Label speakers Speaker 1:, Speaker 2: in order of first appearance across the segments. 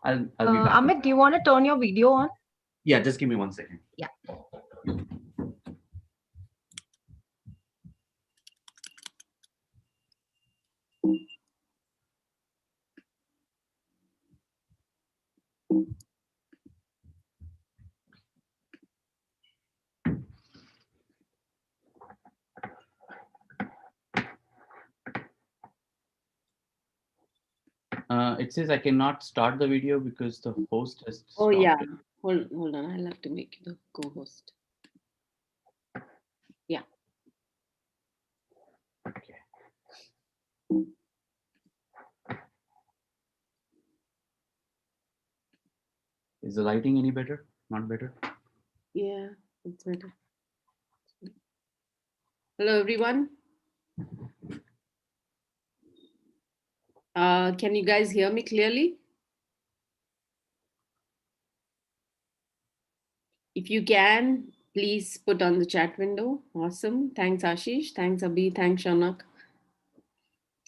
Speaker 1: I'll be back.
Speaker 2: Amit, do you want to turn your video on?
Speaker 1: Yeah, just give me 1 second.
Speaker 2: Yeah.
Speaker 1: It says I cannot start the video because the host has
Speaker 3: Oh yeah,
Speaker 1: stopped it.
Speaker 3: hold on. I'll have to make you the co-host. Yeah.
Speaker 1: Okay. Is the lighting any better? Not better?
Speaker 3: Yeah, it's better. Hello, everyone. Can you guys hear me clearly? If you can, please put on the chat window. Awesome. Thanks, Ashish. Thanks, Abhi. Thanks, Shanak.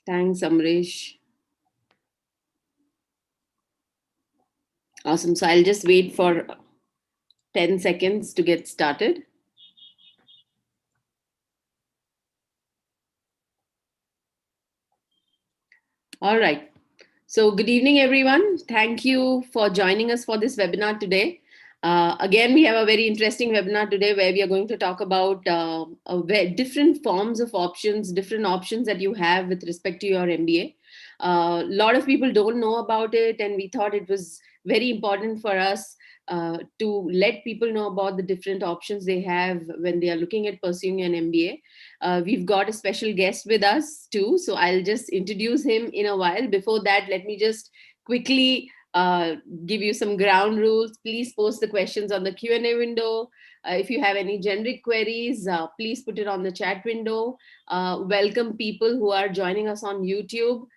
Speaker 3: Thanks, Amrish. Awesome. So I'll just wait for 10 seconds to get started. All right. So good evening, everyone. Thank you for joining us for this webinar today. Again, we have a very interesting webinar today where we are going to talk about different forms of options, different options that you have with respect to your MBA. A lot of people don't know about it, and we thought it was very important for us to let people know about the different options they have when they are looking at pursuing an MBA. We've got a special guest with us too, so I'll just introduce him in a while. Before that, let me just quickly give you some ground rules. Please post the questions on the Q&A window. If you have any generic queries, please put it on the chat window. Welcome people who are joining us on YouTube.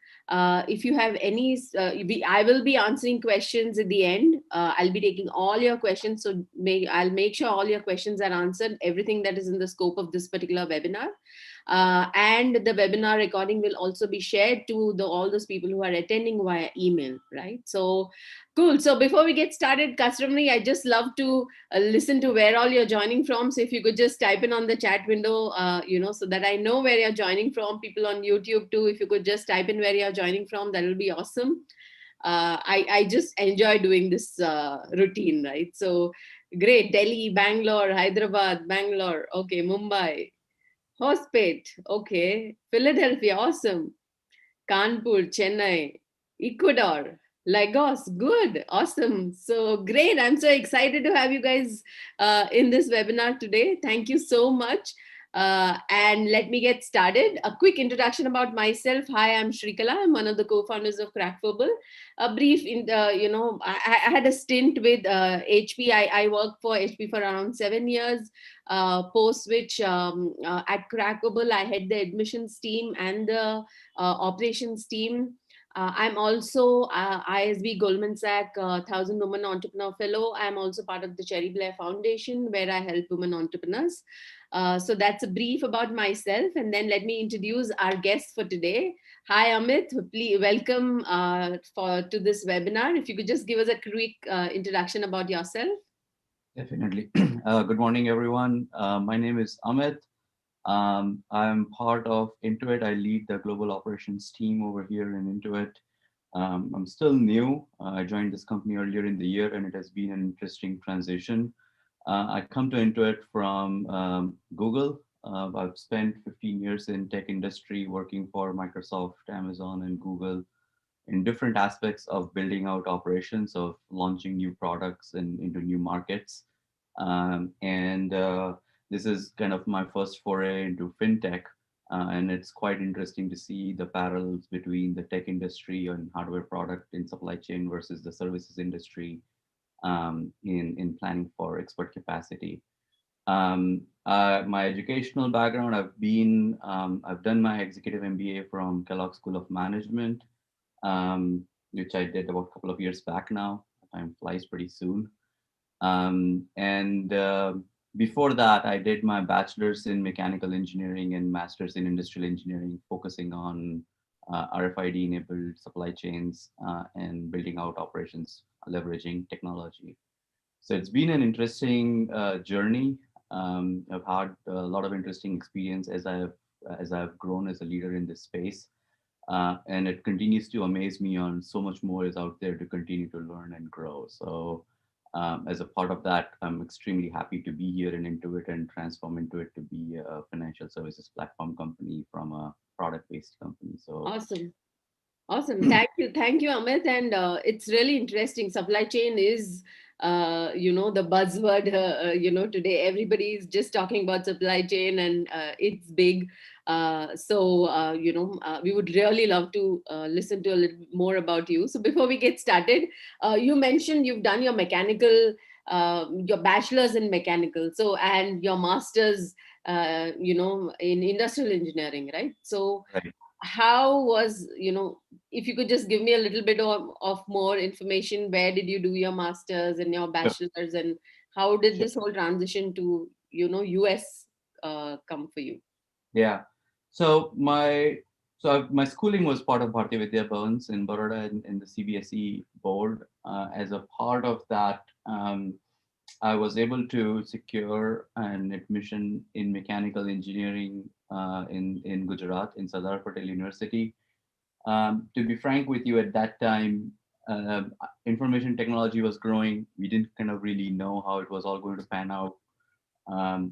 Speaker 3: If you have any, I will be answering questions at the end. I'll be taking all your questions, so I'll make sure all your questions are answered, everything that is in the scope of this particular webinar. And the webinar recording will also be shared to all those people who are attending via email, right? So cool. So before we get started, customary, I just love to listen to where all you're joining from. So if you could just type in on the chat window, so that I know where you're joining from. People on YouTube too, if you could just type in where you're joining from, that will be awesome. I just enjoy doing this routine, right? So great. Delhi, Bangalore, Hyderabad, Bangalore, okay, Mumbai, Hospet, okay, Philadelphia, awesome. Kanpur, Chennai, Ecuador, Lagos, good, awesome. So great. I'm so excited to have you guys in this webinar today. Thank you so much. And let me get started. A quick introduction about myself. Hi, I'm Shreekala. I'm one of the co-founders of CrackVerbal. A brief, I had a stint with HP. I worked for HP for around 7 years. Post which at CrackVerbal, I had the admissions team and the operations team. I'm also ISB Goldman Sachs 1000 Women Entrepreneur Fellow. I'm also part of the Cherry Blair Foundation, where I help women entrepreneurs. So that's a brief about myself. And then let me introduce our guest for today. Hi, Amit. Please welcome to this webinar. If you could just give us a quick introduction about yourself.
Speaker 1: Definitely. Good morning, everyone. My name is Amit. I'm part of Intuit. I lead the global operations team over here in Intuit. I'm still new. I joined this company earlier in the year, and it has been an interesting transition. I come to Intuit from Google. I've spent 15 years in tech industry working for Microsoft, Amazon, and Google in different aspects of building out operations, of launching new products and into new markets. And this is kind of my first foray into fintech. And it's quite interesting to see the parallels between the tech industry and hardware product in supply chain versus the services industry in planning for expert capacity. My educational background, I've done my executive MBA from Kellogg School of Management, which I did about a couple of years back now. Time flies pretty soon. And before that, I did my bachelor's in mechanical engineering and master's in industrial engineering, focusing on RFID-enabled supply chains, and building out operations leveraging technology. So it's been an interesting journey. I've had a lot of interesting experience as I've grown as a leader in this space, and it continues to amaze me on so much more is out there to continue to learn and grow. So as a part of that, I'm extremely happy to be here in Intuit and transform Intuit to be a financial services platform company from a product-based company. So
Speaker 3: Awesome. Awesome. Thank you, Amit. And it's really interesting. Supply chain is, the buzzword, today. Everybody is just talking about supply chain and it's big. We would really love to listen to a little more about you. So before we get started, you mentioned you've done your bachelor's in mechanical, so, and your master's, in industrial engineering, right? So
Speaker 1: right.
Speaker 3: how was, if you could just give me a little bit of more information, where did you do your masters and your
Speaker 1: Sure.
Speaker 3: bachelor's, and how did
Speaker 1: Sure.
Speaker 3: this whole transition to, US come for you?
Speaker 1: Yeah. So my schooling was part of Bharatiya Vidya Bhavans in Baroda in the CBSE board. As a part of that, I was able to secure an admission in mechanical engineering in Gujarat in Sardar Patel University. To be frank with you, at that time, information technology was growing. We didn't kind of really know how it was all going to pan out.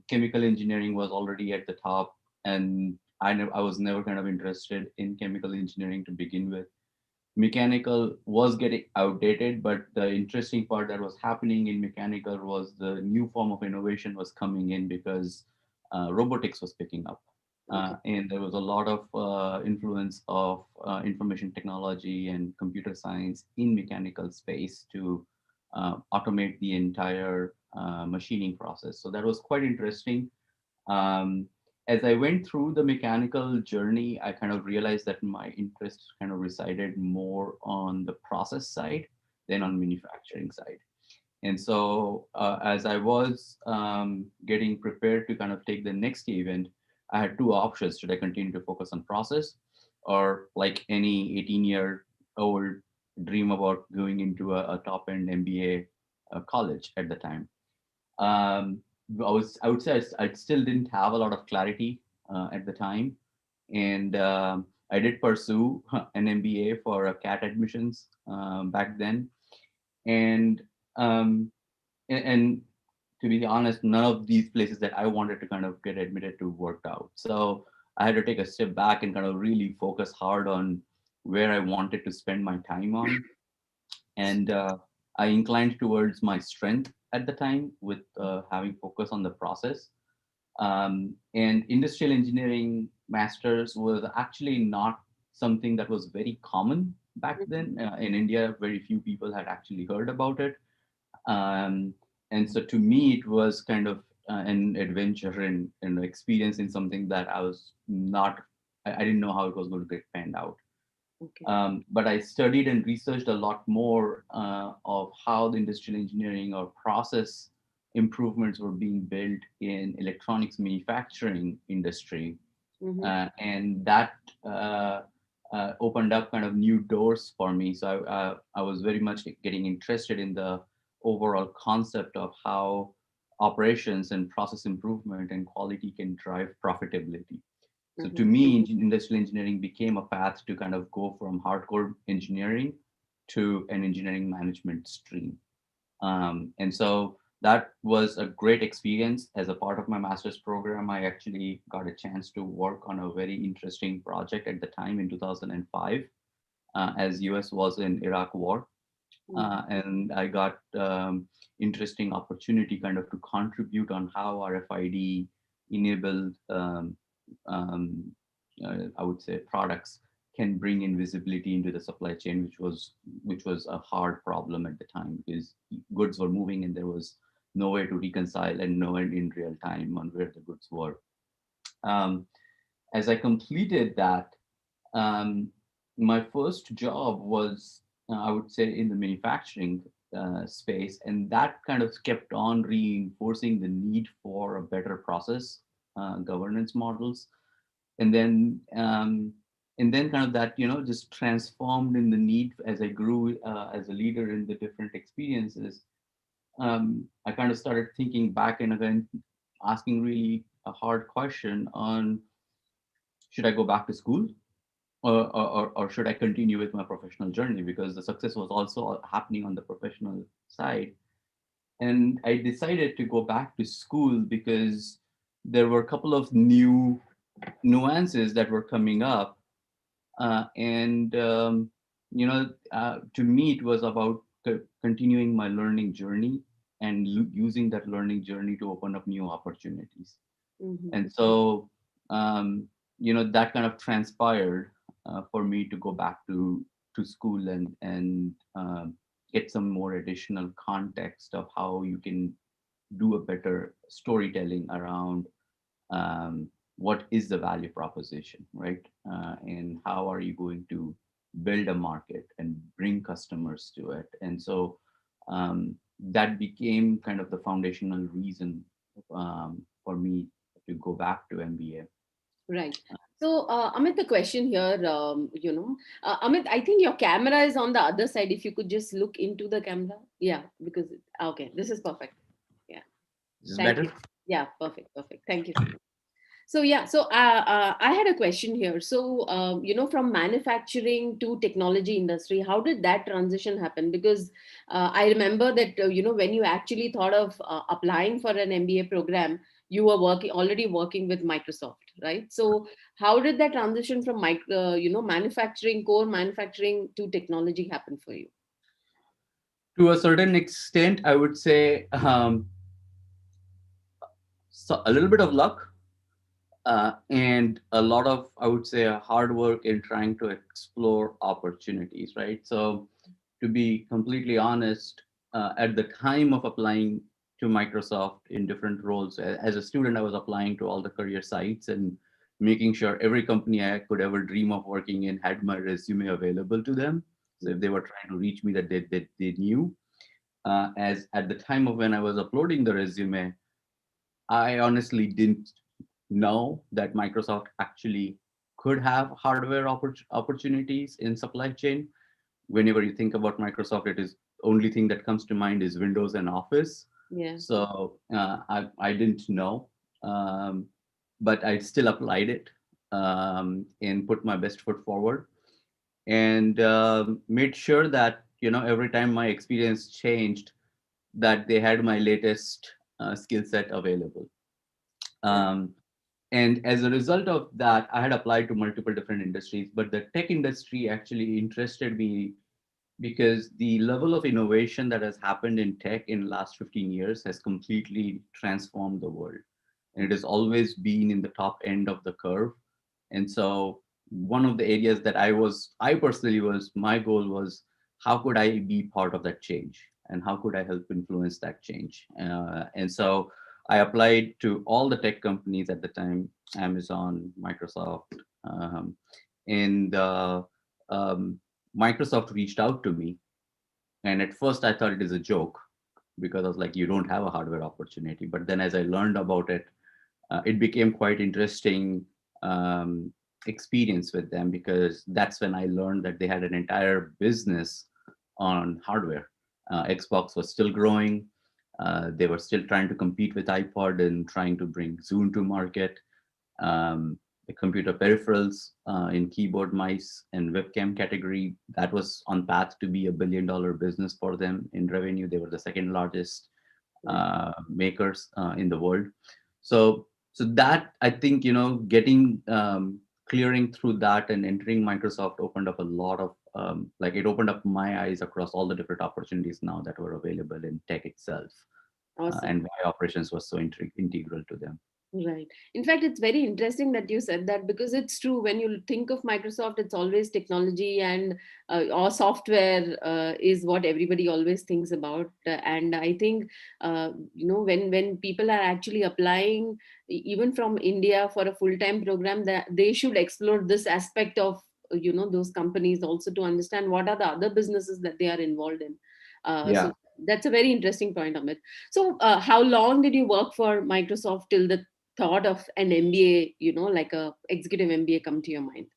Speaker 1: Chemical engineering was already at the top, and I was never kind of interested in chemical engineering to begin with. Mechanical was getting outdated, but the interesting part that was happening in mechanical was the new form of innovation was coming in because robotics was picking up.
Speaker 3: Okay.
Speaker 1: And there was a lot of influence of information technology and computer science in mechanical space to automate the entire machining process. So that was quite interesting. Um, as I went through the mechanical journey, I kind of realized that my interest kind of resided more on the process side than on manufacturing side. And so, as I was getting prepared to kind of take the next event, I had two options. Should I continue to focus on process, or like any 18-year-old dream about going into a top-end MBA college at the time? um, I would say I still didn't have a lot of clarity at the time, and I did pursue an MBA for CAT admissions back then, and um, and to be honest, none of these places that I wanted to kind of get admitted to worked out. So I had to take a step back and kind of really focus hard on where I wanted to spend my time on, and I inclined towards my strength at the time with having focus on the process. And industrial engineering masters was actually not something that was very common back then in India. Very few people had actually heard about it, um, and so to me it was kind of an adventure and experience in something that I was not. I didn't know how it was going to get panned out.
Speaker 3: Okay.
Speaker 1: But I studied and researched a lot more of how the industrial engineering or process improvements were being built in electronics manufacturing industry,
Speaker 3: Mm-hmm.
Speaker 1: and that opened up kind of new doors for me. So I was very much getting interested in the overall concept of how operations and process improvement and quality can drive profitability. So to
Speaker 3: Mm-hmm.
Speaker 1: me, industrial engineering became a path to kind of go from hardcore engineering to an engineering management stream. And so that was a great experience. As a part of my master's program, I actually got a chance to work on a very interesting project at the time in 2005, as US was in Iraq war. And I got interesting opportunity kind of to contribute on how RFID enabled um, I would say products can bring in visibility into the supply chain, which was a hard problem at the time because goods were moving and there was no way to reconcile and know it in real time on where the goods were. Um, as I completed that, um, my first job was, I would say, in the manufacturing space, and that kind of kept on reinforcing the need for a better process governance models. And then and then kind of that, just transformed in the need as I grew as a leader in the different experiences. I kind of started thinking back and again, asking really a hard question on, should I go back to school, or should I continue with my professional journey? Because the success was also happening on the professional side. And I decided to go back to school because there were a couple of new nuances that were coming up. And to me, it was about continuing my learning journey and using that learning journey to open up new opportunities.
Speaker 3: Mm-hmm.
Speaker 1: And so, that kind of transpired for me to go back to school and get some more additional context of how you can do a better storytelling around what is the value proposition, right? And how are you going to build a market and bring customers to it? And so that became kind of the foundational reason for me to go back to MBA.
Speaker 3: Right. So, Amit, the question here, Amit, I think your camera is on the other side. If you could just look into the camera. Yeah, because, okay, this is perfect. Yeah.
Speaker 1: Is this
Speaker 3: Thank
Speaker 1: better?
Speaker 3: you. Yeah, perfect. Perfect. Thank you so much. So yeah, so I had a question here. So from manufacturing to technology industry, how did that transition happen? Because I remember that when you actually thought of applying for an MBA program, you were already working with Microsoft, right? So how did that transition from manufacturing, core manufacturing to technology happen for you?
Speaker 1: To a certain extent, I would say so a little bit of luck, and a lot of, I would say, hard work in trying to explore opportunities, right? So to be completely honest, at the time of applying to Microsoft in different roles, as a student, I was applying to all the career sites and making sure every company I could ever dream of working in had my resume available to them. So if they were trying to reach me, that they knew. As at the time of when I was uploading the resume, I honestly didn't know that Microsoft actually could have hardware opportunities in supply chain. Whenever you think about Microsoft, it is only thing that comes to mind is Windows and Office.
Speaker 3: Yeah.
Speaker 1: So I didn't know, um, but I still applied it and put my best foot forward and made sure that every time my experience changed, that they had my latest skill set available.
Speaker 3: Right.
Speaker 1: Um, and as a result of that, I had applied to multiple different industries, but the tech industry actually interested me because the level of innovation that has happened in tech in the last 15 years has completely transformed the world. And it has always been in the top end of the curve. And so one of the areas that I personally was, my goal was, how could I be part of that change? And how could I help influence that change? And so I applied to all the tech companies at the time, Amazon, Microsoft, um, and um, Microsoft reached out to me. And at first I thought it is a joke because I was like, you don't have a hardware opportunity. But then as I learned about it, it became quite interesting um, experience with them, because that's when I learned that they had an entire business on hardware. Xbox was still growing. They were still trying to compete with iPod and trying to bring Zoom to market. The computer peripherals in keyboard, mice, and webcam category, that was on path to be $1 billion business for them in revenue. They were the second largest makers in the world. So, so that, I think, getting clearing through that and entering Microsoft opened up a lot of it opened up my eyes across all the different opportunities now that were available in tech itself,
Speaker 3: Awesome.
Speaker 1: and why operations was so integral to them.
Speaker 3: Right. In fact, it's very interesting that you said that, because it's true. When you think of Microsoft, it's always technology and or software is what everybody always thinks about. And I think when people are actually applying, even from India for a full time program, that they should explore this aspect of those companies also, to understand what are the other businesses that they are involved in. So
Speaker 1: Yeah.
Speaker 3: that's a very interesting point, Amit. So, how long did you work for Microsoft till the thought of an MBA, like a executive MBA, come to your mind?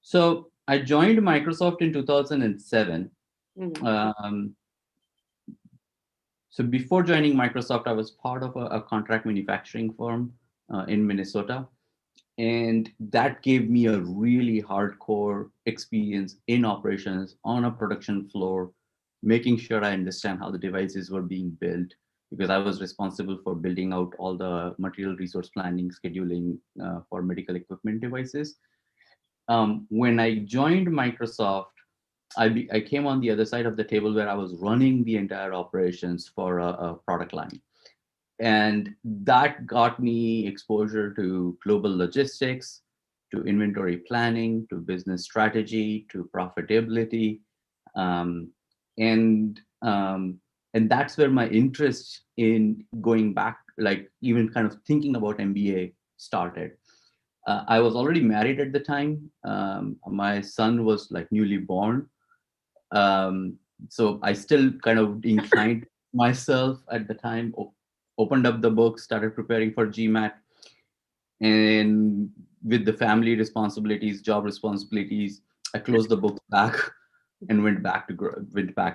Speaker 1: So I joined Microsoft in 2007.
Speaker 3: Mhm.
Speaker 1: Um, so before joining Microsoft, I was part of a contract manufacturing firm in Minnesota. And that gave me a really hardcore experience in operations on a production floor, making sure I understand how the devices were being built, because I was responsible for building out all the material resource planning, scheduling for medical equipment devices. When I joined Microsoft, I came on the other side of the table where I was running the entire operations for a product line. And that got me exposure to global logistics, to inventory planning, to business strategy, to profitability. Um, and um, and that's where my interest in going back, like even kind of thinking about MBA started. I was already married at the time. My son was like newly born, um, so I still kind of inclined myself at the time, opened up the book, started preparing for GMAT, and with the family responsibilities, job responsibilities, I closed the book back and went back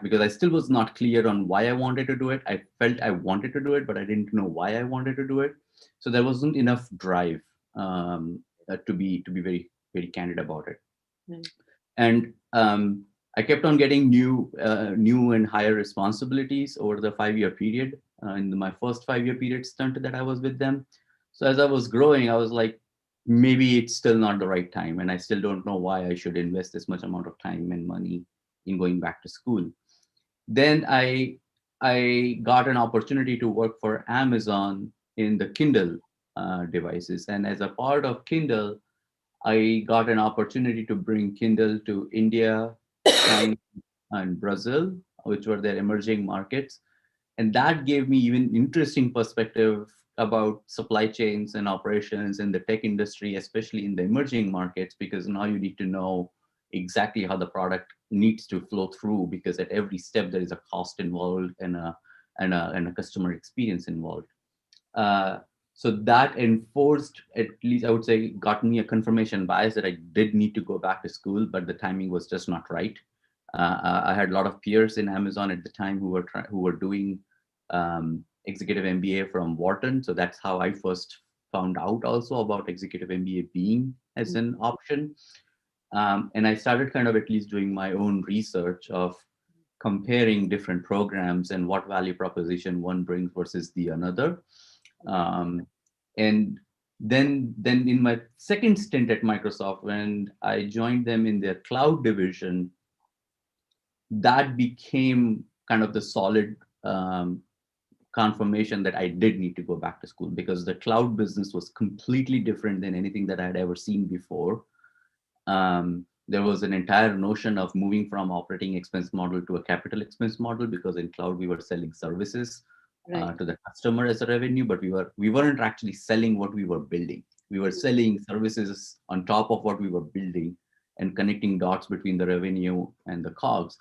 Speaker 1: because I still was not clear on why I wanted to do it. I felt I wanted to do it, but I didn't know why I wanted to do it. So there wasn't enough drive to be very candid about it.
Speaker 3: Right.
Speaker 1: And I kept on getting new and higher responsibilities over the 5 year period. In my first 5 year period stint that I was with them, so as I was growing, I was like, maybe it's still not the right time, and I still don't know why I should invest this much amount of time and money in going back to school. Then I got an opportunity to work for Amazon in the Kindle devices, and as a part of Kindle, I got an opportunity to bring Kindle to India, China, and Brazil, which were their emerging markets. And that gave me even interesting perspective about supply chains and operations in the tech industry, especially in the emerging markets, because now you need to know exactly how the product needs to flow through, because at every step there is a cost involved and a customer experience involved. Uh, so that enforced, at least I would say, got me a confirmation bias that I did need to go back to school, but the timing was just not right. I had a lot of peers in Amazon at the time who were doing executive MBA from Wharton. So that's how I first found out also about executive MBA being as an option. And I started kind of at least doing my own research of comparing different programs and what value proposition one brings versus the another. um, and then in my second stint at Microsoft, when I joined them in their cloud division, that became kind of the solid confirmation that I did need to go back to school, because the cloud business was completely different than anything that I had ever seen before. There was an entire notion of moving from operating expense model to a capital expense model, because in cloud we were selling services
Speaker 3: Right.
Speaker 1: to the customer as a revenue, but we weren't actually selling what we were building. We were selling services on top of what we were building and connecting dots between the revenue and the cogs.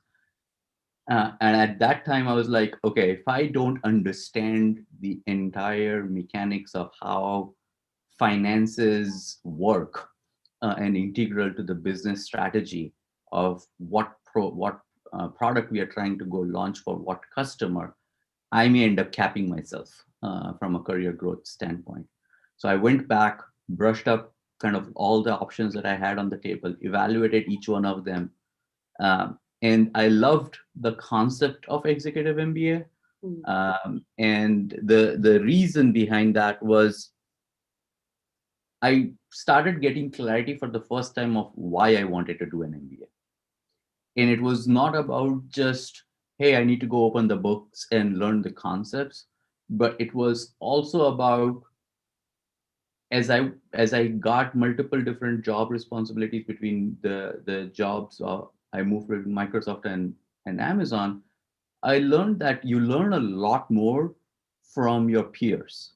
Speaker 1: And at that time, I was like, okay, if I don't understand the entire mechanics of how finances work and integral to the business strategy of what product we are trying to go launch for what customer, I may end up capping myself from a career growth standpoint. So I went back, brushed up kind of all the options that I had on the table, evaluated each one of them, and I loved the concept of executive MBA.
Speaker 3: Mm.
Speaker 1: And the reason behind that was I started getting clarity for the first time of why I wanted to do an MBA. And it was not about just, hey, I need to go open the books and learn the concepts, but it was also about, as I got multiple different job responsibilities between the jobs I moved with Microsoft and Amazon, I learned that you learn a lot more from your peers,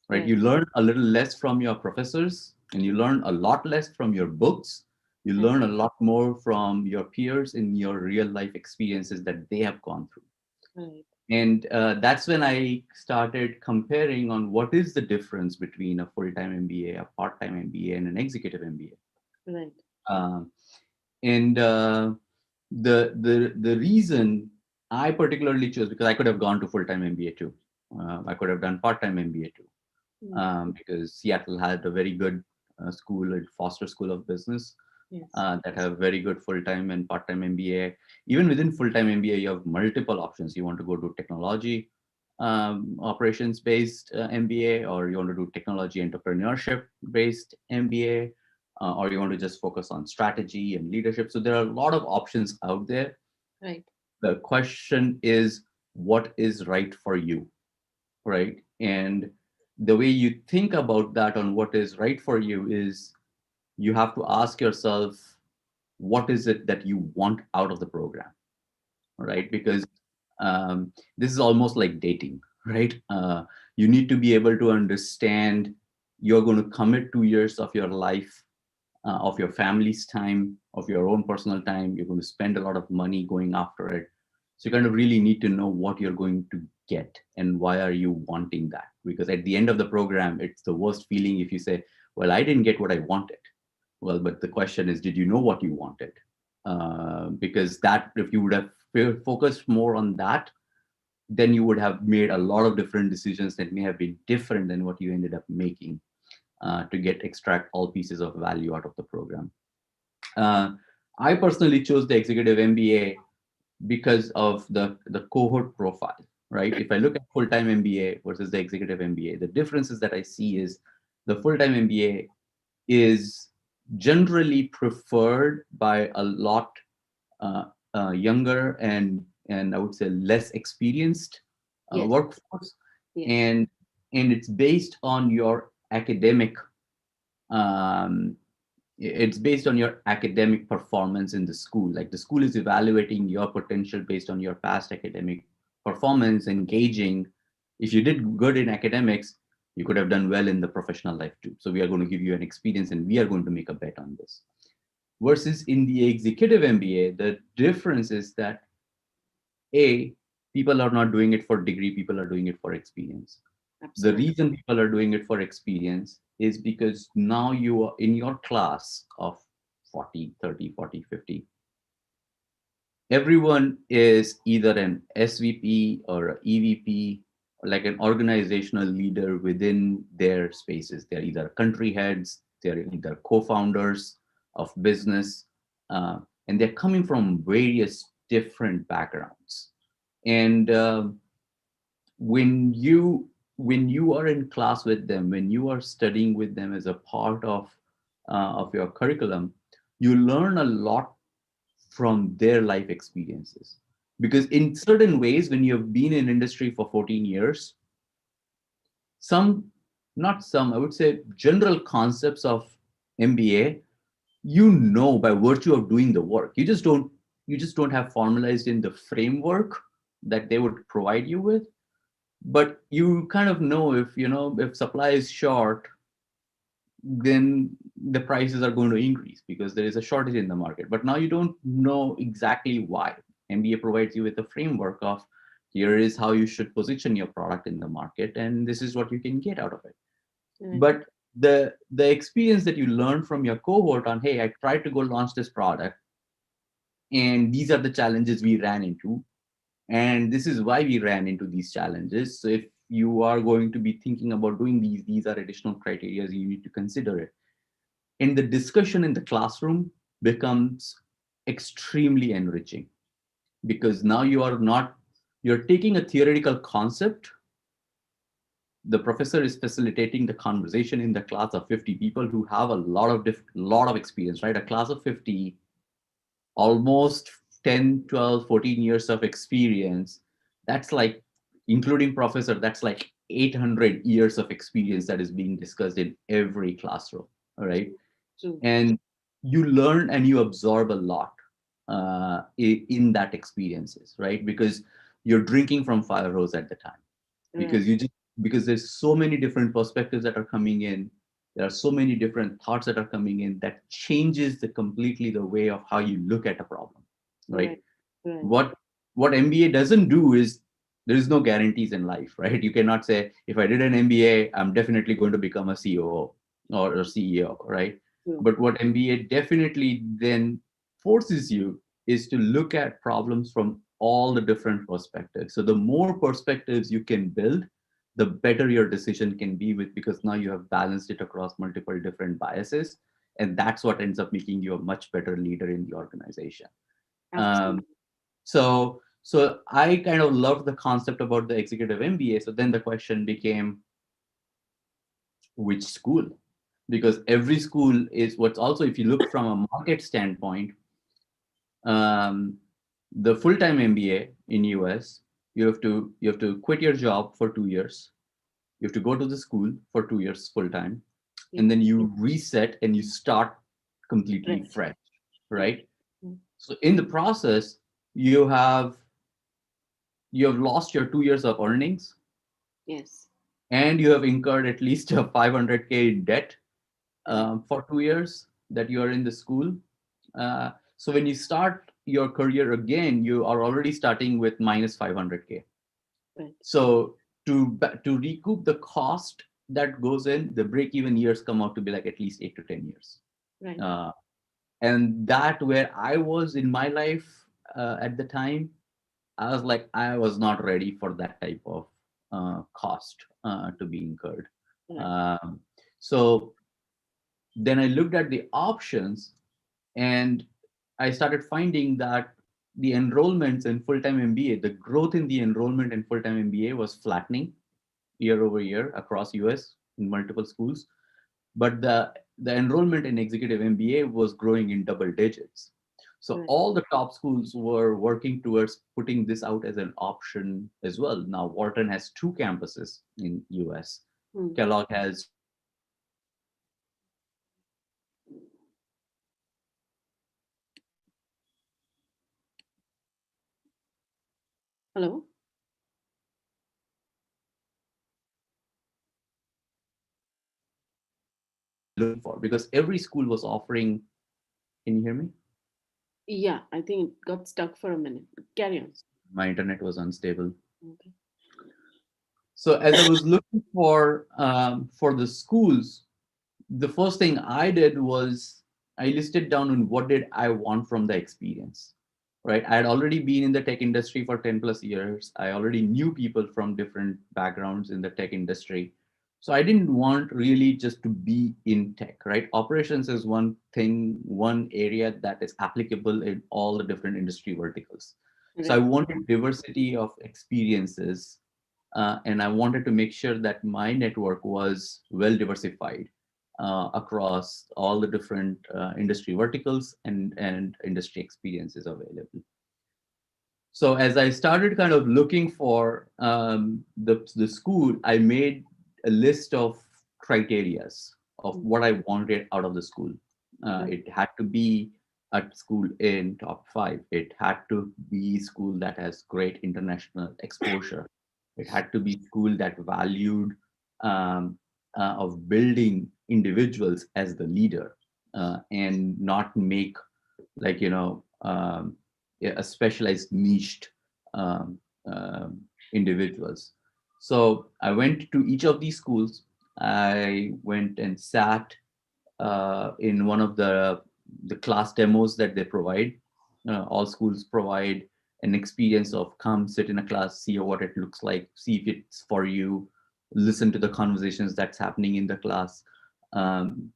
Speaker 1: right?
Speaker 3: Right.
Speaker 1: You learn a little less from your professors, and you learn a lot less from your books. You
Speaker 3: Right.
Speaker 1: learn a lot more from your peers in your real life experiences that they have gone through.
Speaker 3: Right.
Speaker 1: And that's when I started comparing on what is the difference between a full-time MBA, a part-time MBA, and an executive MBA.
Speaker 3: Right.
Speaker 1: And the reason I particularly chose, because I could have gone to full-time MBA too. I could have done part-time MBA too,
Speaker 3: Mm.
Speaker 1: because Seattle had a very good school, Foster School of Business,
Speaker 3: Yes.
Speaker 1: that have very good full-time and part-time MBA. Even within full-time MBA, you have multiple options. You want to go to technology operations-based MBA, or you want to do technology entrepreneurship-based MBA, or you want to just focus on strategy and leadership. So there are a lot of options out there.
Speaker 3: Right.
Speaker 1: The question is, what is right for you, right? And the way you think about that on what is right for you is you have to ask yourself, what is it that you want out of the program, right? Because this is almost like dating, right? You need to be able to understand you're going to commit 2 years of your life, of your family's time, of your own personal time. You're going to spend a lot of money going after it. So you kind of really need to know what you're going to get and why are you wanting that. Because at the end of the program, it's the worst feeling if you say, well, I didn't get what I wanted. Well, but the question is, did you know what you wanted? Because that, if you would have focused more on that, then you would have made a lot of different decisions that may have been different than what you ended up making, to get extract all pieces of value out of the program. Uh, I personally chose the executive MBA because of the cohort profile, right? If I look at full-time MBA versus the executive MBA, the differences that I see is the full-time MBA is generally preferred by a lot uh, younger and I would say less experienced
Speaker 3: Yes.
Speaker 1: workforce,
Speaker 3: Yes.
Speaker 1: and it's based on your academic um, it's based on your academic performance in the school. Like the school is evaluating your potential based on your past academic performance, engaging. If you did good in academics, you could have done well in the professional life too. So we are going to give you an experience and we are going to make a bet on this. Versus in the executive MBA, the difference is that A, people are not doing it for degree, people are doing it for experience. The
Speaker 3: Absolutely.
Speaker 1: reason people are doing it for experience is because now you are in your class of 40, 30, 40, 50. Everyone is either an SVP or an EVP, or like an organizational leader within their spaces. They're either country heads, they're either co-founders of business, and they're coming from various different backgrounds. And when you are in class with them, when you are studying with them as a part of your curriculum, you learn a lot from their life experiences. Because in certain ways, when you have been in industry for 14 years, some, not some, I would say general concepts of MBA, you know by virtue of doing the work. You just don't have formalized in the framework that they would provide you with, but you kind of know, if supply is short, then the prices are going to increase because there is a shortage in the market. But now you don't know exactly why. MBA provides you with a framework of, here is how you should position your product in the market, and this is what you can get out of it.
Speaker 3: Right.
Speaker 1: But the experience that you learn from your cohort on, hey, I tried to go launch this product, and these are the challenges we ran into, and this is why we ran into these challenges. So if you are going to be thinking about doing these are additional criteria you need to consider it. And the discussion in the classroom becomes extremely enriching, because now you're taking a theoretical concept. The professor is facilitating the conversation in the class of 50 people who have a lot of experience, right? A class of 50, almost 10, 12, 14 years of experience. That's like, including professor, that's like 800 years of experience that is being discussed in every classroom. All right.
Speaker 3: True.
Speaker 1: And you learn and you absorb a lot in that experiences, right? Because you're drinking from fire hose at the time,
Speaker 3: Right.
Speaker 1: because because there's so many different perspectives that are coming in. There are so many different thoughts that are coming in that changes the completely the way of how you look at a problem, right?
Speaker 3: Right. Right.
Speaker 1: What MBA doesn't do is, there is no guarantees in life, right? You cannot say, if I did an MBA, I'm definitely going to become a COO or a CEO, right?
Speaker 3: True.
Speaker 1: But what MBA definitely then forces you is to look at problems from all the different perspectives. So the more perspectives you can build, the better your decision can be with, because now you have balanced it across multiple different biases. And that's what ends up making you a much better leader in the organization. Um,
Speaker 3: Absolutely.
Speaker 1: so I kind of loved the concept about the executive MBA. So then the question became, which school? Because every school is what's also, if you look from a market standpoint, um, the full-time MBA in US, you have to quit your job for 2 years. You have to go to the school for 2 years full time,
Speaker 3: Yeah.
Speaker 1: and then you reset and you start completely
Speaker 3: Right.
Speaker 1: fresh,
Speaker 3: Right.
Speaker 1: right?
Speaker 3: Mm.
Speaker 1: So in the process, you have lost your 2 years of earnings,
Speaker 3: Yes.
Speaker 1: and you have incurred at least a 500K in debt
Speaker 3: Correct.
Speaker 1: for 2 years that you are in the school. So when you start your career again, you are already starting with minus 500K.
Speaker 3: Right.
Speaker 1: So to recoup the cost that goes in, the break even years come out to be like at least 8 to 10 years.
Speaker 3: Right.
Speaker 1: Uh, and that where I was in my life at the time, I was like, I was not ready for that type of cost to be incurred.
Speaker 3: Right.
Speaker 1: Um, so then I looked at the options, and I started finding that the enrollments in full-time MBA, the growth in the enrollment in full-time MBA was flattening year over year across US in multiple schools, but the enrollment in executive MBA was growing in double digits. So
Speaker 3: Right.
Speaker 1: all the top schools were working towards putting this out as an option as well. Now Wharton has two campuses in US.
Speaker 3: Mm.
Speaker 1: Kellogg has
Speaker 3: Hello.
Speaker 1: looking for, because every school was offering. Can you hear me?
Speaker 3: Yeah, I think it got stuck for a minute. Carry on.
Speaker 1: My internet was unstable.
Speaker 3: Okay.
Speaker 1: So as I was looking for the schools, the first thing I did was I listed down on what did I want from the experience. Right, I had already been in the tech industry for 10 plus years. I already knew people from different backgrounds in the tech industry. So I didn't want really just to be in tech, right? Operations is one thing, one area that is applicable in all the different industry verticals. So I
Speaker 3: Right.
Speaker 1: wanted diversity of experiences, and I wanted to make sure that my network was well diversified across all the different industry verticals and industry experiences available. So as I started kind of looking for the school, I made a list of criterias of
Speaker 3: Mm.
Speaker 1: what I wanted out of the school.
Speaker 3: Right.
Speaker 1: It had to be a school in top five. It had to be school that has great international exposure. It had to be school that valued um, of building individuals as the leader, and not make like yeah, a specialized niched um, um, individuals. So I went to each of these schools. I went and sat in one of the class demos that they provide. All schools provide an experience of come sit in a class, see what it looks like, see if it's for you, listen to the conversations that's happening in the class. Um,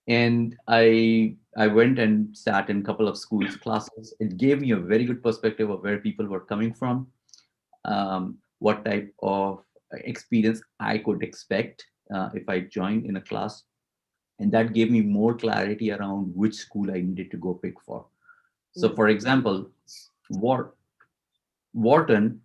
Speaker 1: and I went and sat in a couple of schools classes. It gave me a very good perspective of where people were coming from, what type of experience I could expect if I joined in a class, and that gave me more clarity around which school I needed to go pick for. So,
Speaker 3: Mm.
Speaker 1: for example, War- Wharton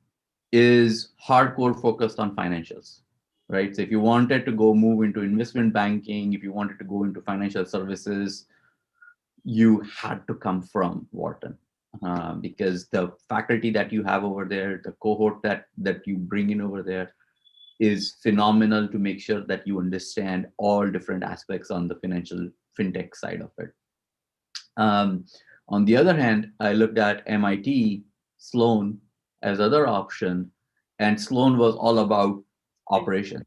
Speaker 1: is hardcore focused on financials, right? So, if you wanted to go move into investment banking, if you wanted to go into financial services, you had to come from Wharton, because the faculty that you have over there, the cohort that you bring in over there, is phenomenal to make sure that you understand all different aspects on the financial fintech side of it. Um, on the other hand, I looked at MIT, Sloan as other option, and Sloan was all about
Speaker 3: Right.
Speaker 1: operations.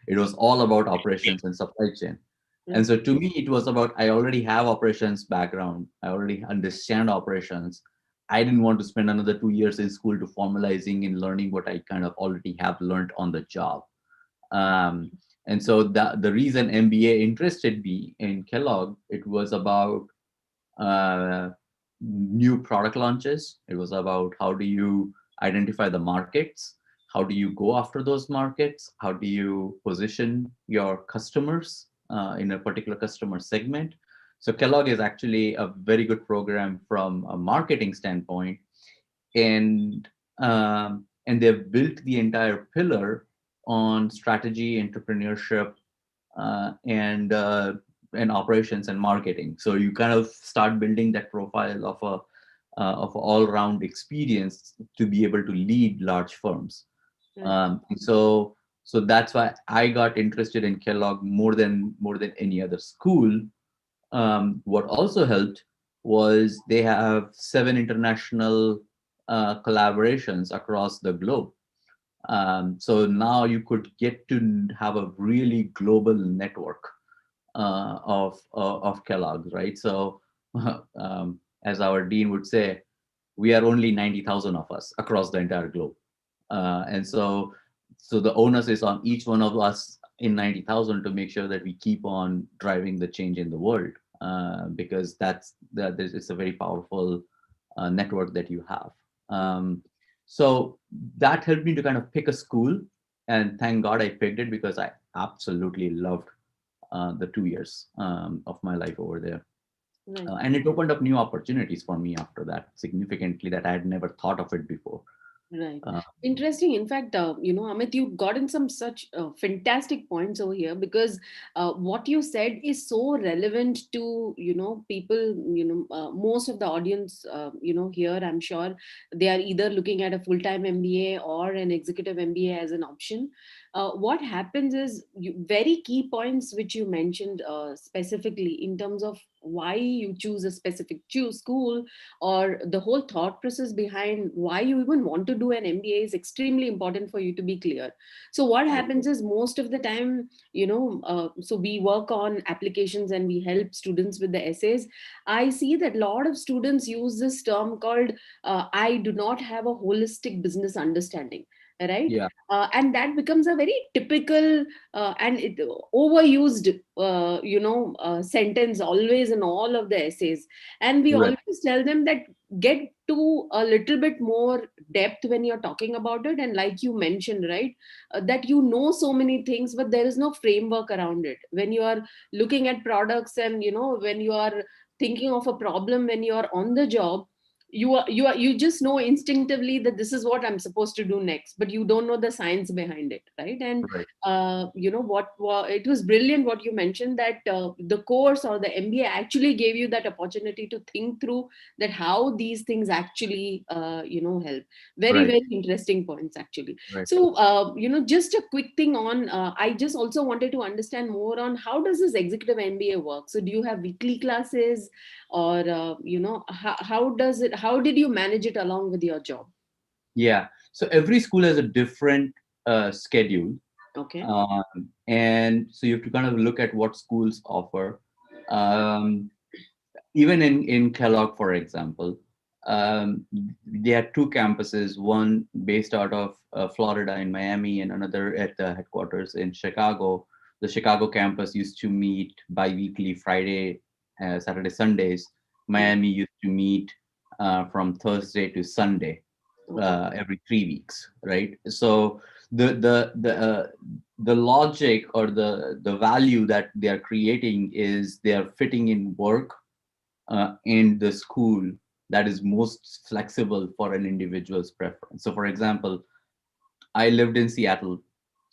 Speaker 1: It was all about operations and supply chain. And
Speaker 3: Right.
Speaker 1: so to me, it was about, I already have operations background. I already understand operations. I didn't want to spend another 2 years in school to formalizing and learning what I kind of already have learned on the job. Um, and so the reason MBA interested me in Kellogg, it was about uh, new product launches. It was about how do you identify the markets? How do you go after those markets? How do you position your customers in a particular customer segment? So Kellogg is actually a very good program from a marketing standpoint, and they've built the entire pillar on strategy, entrepreneurship, and operations and marketing. So you kind of start building that profile of all-round experience to be able to lead large firms.
Speaker 3: Right.
Speaker 1: And so that's why I got interested in Kellogg more than any other school. What also helped was they have 7 international collaborations across the globe. So now you could get to have a really global network of Kellogg's, right? So, as our dean would say, we are only 90,000 of us across the entire globe, and so the onus is on each one of us in 90,000 to make sure that we keep on driving the change in the world, because it's a very powerful network that you have. So that helped me to kind of pick a school, and thank God I picked it because I absolutely loved the 2 years of my life over there.
Speaker 3: Right.
Speaker 1: And it opened up new opportunities for me after that significantly that I had never thought of it before.
Speaker 3: Right.
Speaker 1: Uh,
Speaker 3: Interesting. In fact, Amit, you've gotten some such fantastic points over here because what you said is so relevant to, people, most of the audience, here, I'm sure they are either looking at a full-time MBA or an executive MBA as an option. What happens is very key points which you mentioned specifically in terms of why you choose a specific school, or the whole thought process behind why you even want to do an MBA is extremely important for you to be clear. So what
Speaker 1: right.
Speaker 3: happens is most of the time, so we work on applications and we help students with the essays. I see that a lot of students use this term called I do not have a holistic business understanding, right?
Speaker 1: Yeah,
Speaker 3: And that becomes a very typical and overused sentence always in all of the essays. And we
Speaker 1: right,
Speaker 3: always tell them that get to a little bit more depth when you're talking about it, and like you mentioned, right, that so many things but there is no framework around it. When you are looking at products and when you are thinking of a problem when you are on the job, you just know instinctively that this is what I'm supposed to do next, but you don't know the science behind it, right? And
Speaker 1: right,
Speaker 3: it was brilliant what you mentioned, that the course or the MBA actually gave you that opportunity to think through that how these things actually help. Very,
Speaker 1: right,
Speaker 3: very interesting points actually.
Speaker 1: right.
Speaker 3: So just a quick thing on I just also wanted to understand more on how does this executive MBA work. So do you have weekly classes, or how did you manage it along with your job?
Speaker 1: Yeah. So every school has a different schedule.
Speaker 3: Okay.
Speaker 1: And so you have to kind of look at what schools offer. Um, Even in Kellogg, for example, they had two campuses, one based out of Florida in Miami and another at the headquarters in Chicago. The Chicago campus used to meet bi-weekly Friday, Saturday, Sundays.
Speaker 3: Mm.
Speaker 1: Miami used to meet from Thursday to Sunday,
Speaker 3: Okay.
Speaker 1: every 3 weeks, right? So the logic or the value that they are creating is they are fitting in work in the school that is most flexible for an individual's preference. So, for example, I lived in Seattle,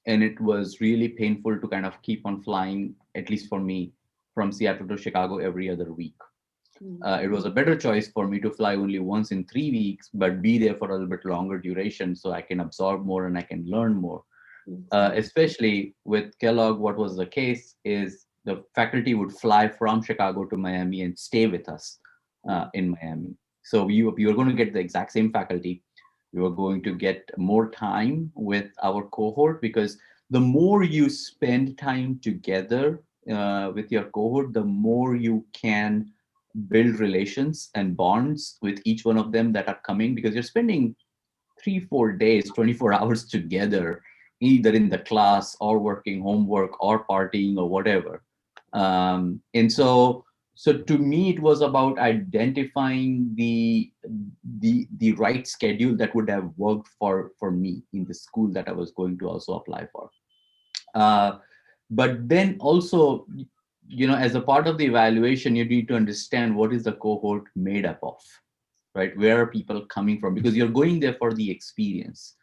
Speaker 1: and it was really painful to kind of keep on flying, at least for me, from Seattle to Chicago every other week.
Speaker 3: Mm.
Speaker 1: It was a better choice for me to fly only once in 3 weeks, but be there for a little bit longer duration so I can absorb more and I can learn more.
Speaker 3: Yes.
Speaker 1: Especially with Kellogg, what was the case is the faculty would fly from Chicago to Miami and stay with us
Speaker 3: Mm.
Speaker 1: in Miami. So you are going to get the exact same faculty. You are going to get more time with our cohort because the more you spend time together with your cohort, the more you can build relations and bonds with each one of them that are coming, because you're spending 3 4 days 24 hours together, either in the class or working homework or partying or whatever. And so to me it was about identifying the right schedule that would have worked for me in the school that I was going to also apply for. uh, but then also, as a part of the evaluation, you need to understand what is the cohort made up of, right? Where are people coming from? Because you're going there for the experience.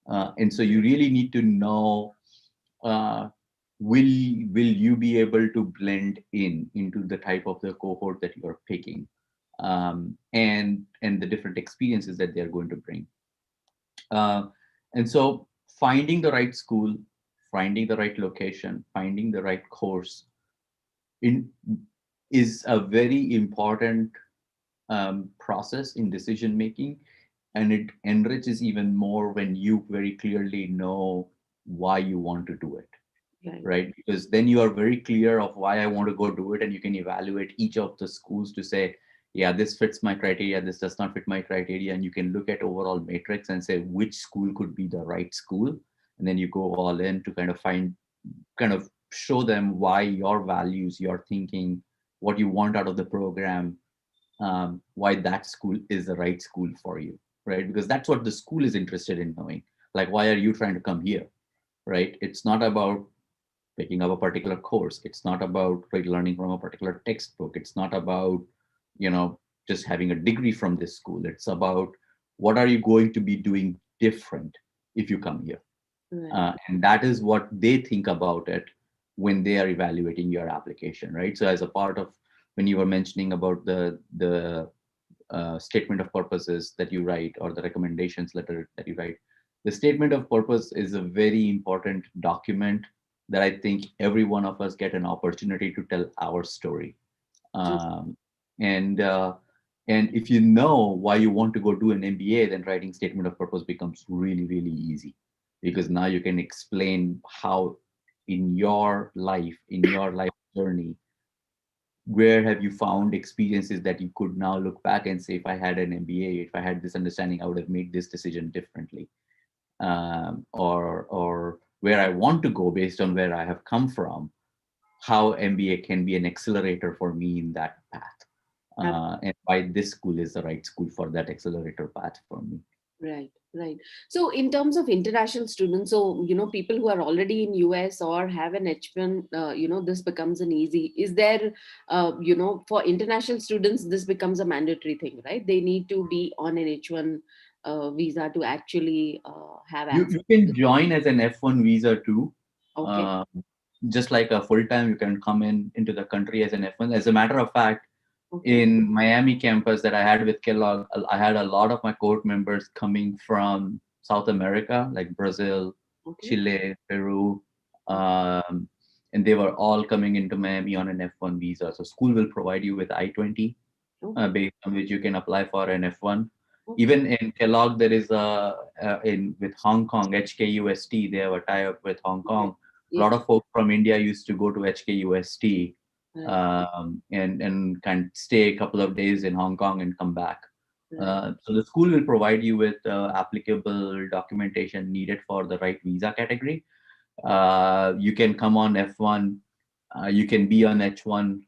Speaker 1: And so you really need to know, uh, will you be able to blend into the type of the cohort that you're picking, and the different experiences that they're going to bring. uh, and so finding the right school, finding the right location, finding the right course in is a very important process in decision making, and it enriches even more when you very clearly know why you want to do it,
Speaker 3: Right.
Speaker 1: right? Because then you are very clear of why I want to go do it, and you can evaluate each of the schools to say, yeah, this fits my criteria, this does not fit my criteria, and you can look at overall matrix and say which school could be the right school, and then you go all in to kind of show them why your values, your thinking, what you want out of the program, why that school is the right school for you, right? Because that's what the school is interested in knowing. Like, why are you trying to come here, right? It's not about picking up a particular course. It's not about like learning from a particular textbook. It's not about, you know, just having a degree from this school. It's about what are you going to be doing different if you come here.
Speaker 3: Right.
Speaker 1: And that is what they think about it when they are evaluating your application, right? So as a part of, when you were mentioning about the statement of purposes that you write, or the recommendations letter that you write, the statement of purpose is a very important document that I think every one of us get an opportunity to tell our story.
Speaker 3: True.
Speaker 1: um, and uh, and if you know why you want to go do an MBA, then writing statement of purpose becomes really really easy, because now you can explain how in your life journey, where have you found experiences that you could now look back and say, if I had an MBA, if I had this understanding, I would have made this decision differently. Or where I want to go based on where I have come from, how MBA can be an accelerator for me in that path, and why this school is the right school for that accelerator path for me.
Speaker 3: Right, right. So, in terms of international students, so people who are already in US or have an H1, this becomes an easy. Is there, for international students, this becomes a mandatory thing, right? They need to be on an H1 visa to actually have
Speaker 1: You
Speaker 3: access
Speaker 1: can
Speaker 3: to.
Speaker 1: join as an F1 visa too.
Speaker 3: Okay,
Speaker 1: Uh, just like a full time, you can come into the country as an F1. As a matter of fact,
Speaker 3: okay,
Speaker 1: in Miami campus that I had with Kellogg, I had a lot of my cohort members coming from South America, like Brazil,
Speaker 3: okay,
Speaker 1: Chile, Peru,
Speaker 3: okay,
Speaker 1: um, and they were all coming into Miami on an F1 visa. So school will provide you with I-20,
Speaker 3: okay,
Speaker 1: based on which you can apply for an F1.
Speaker 3: okay.
Speaker 1: Even in Kellogg, there is in with Hong Kong, HKUST, they have a tie-up with Hong
Speaker 3: Yes,
Speaker 1: Kong. A lot
Speaker 3: yes,
Speaker 1: of folks from India used to go to HKUST,
Speaker 3: right,
Speaker 1: and can stay a couple of days in Hong Kong and come back.
Speaker 3: right.
Speaker 1: So the school will provide you with applicable documentation needed for the right visa category. You can come on F1, you can be on H1,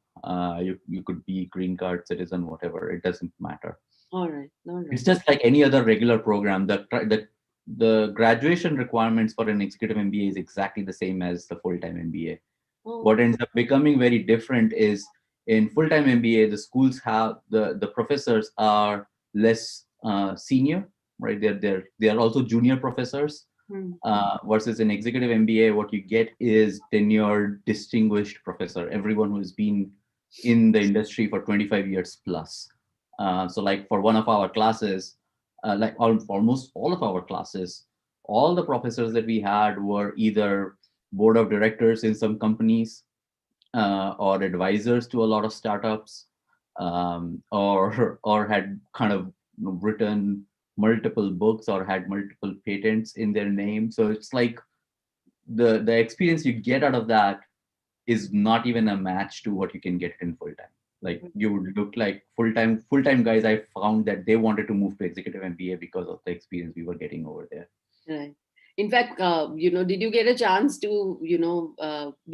Speaker 1: you could be green card citizen, whatever, it doesn't matter.
Speaker 3: All right, all
Speaker 1: It's
Speaker 3: right.
Speaker 1: just like any other regular program. The graduation requirements for an executive MBA is exactly the same as the full-time MBA.
Speaker 3: Oh,
Speaker 1: What ends up becoming very different is, in full-time MBA, the schools have the professors are less senior, right? They're also junior professors.
Speaker 3: hmm.
Speaker 1: Versus an executive MBA, what you get is tenured, distinguished professor, everyone who's been in the industry for 25 years plus. So, like for one of our classes, almost all of our classes, all the professors that we had were either board of directors in some companies, or advisors to a lot of startups, or had kind of written multiple books or had multiple patents in their name. So it's like the experience you get out of that is not even a match to what you can get in full time. Like you would look like full time guys. I found that they wanted to move to executive MBA because of the experience we were getting over there.
Speaker 3: Right. In fact, did you get a chance to,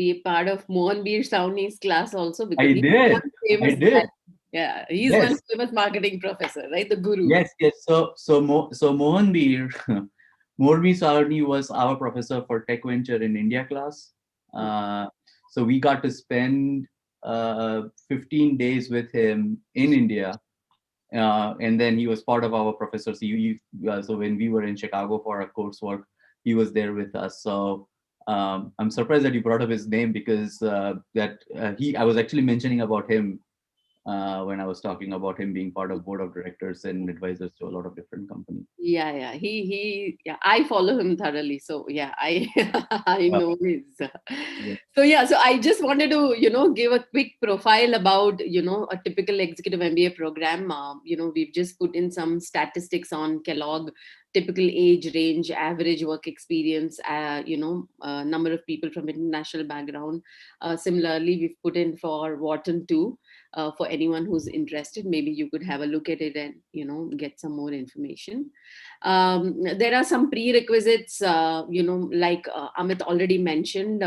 Speaker 3: be a part of Mohanbir Sauni's class also? Because
Speaker 1: I
Speaker 3: he's one
Speaker 1: did. I
Speaker 3: famous guy.
Speaker 1: did.
Speaker 3: Yeah, he's one
Speaker 1: Yes.
Speaker 3: famous marketing professor, right? The guru.
Speaker 1: Yes. So Mohanbir Morbi Sarni was our professor for tech venture in India class. Uh, so we got to spend 15 days with him in India. And then he was part of our professors. So when we were in Chicago for our coursework, he was there with us. So I'm surprised that you brought up his name because I was actually mentioning about him when I was talking about him being part of board of directors and advisors to a lot of different companies.
Speaker 3: Yeah. Yeah. I follow him thoroughly. So yeah, I I
Speaker 1: Uh,
Speaker 3: know his.
Speaker 1: yeah.
Speaker 3: So yeah, so I just wanted to, give a quick profile about, a typical executive MBA program. We've just put in some statistics on Kellogg, typical age range, average work experience, number of people from international background. Similarly, we've put in for Wharton too. For anyone who's interested, maybe you could have a look at it and get some more information. There are some prerequisites, like Amit already mentioned.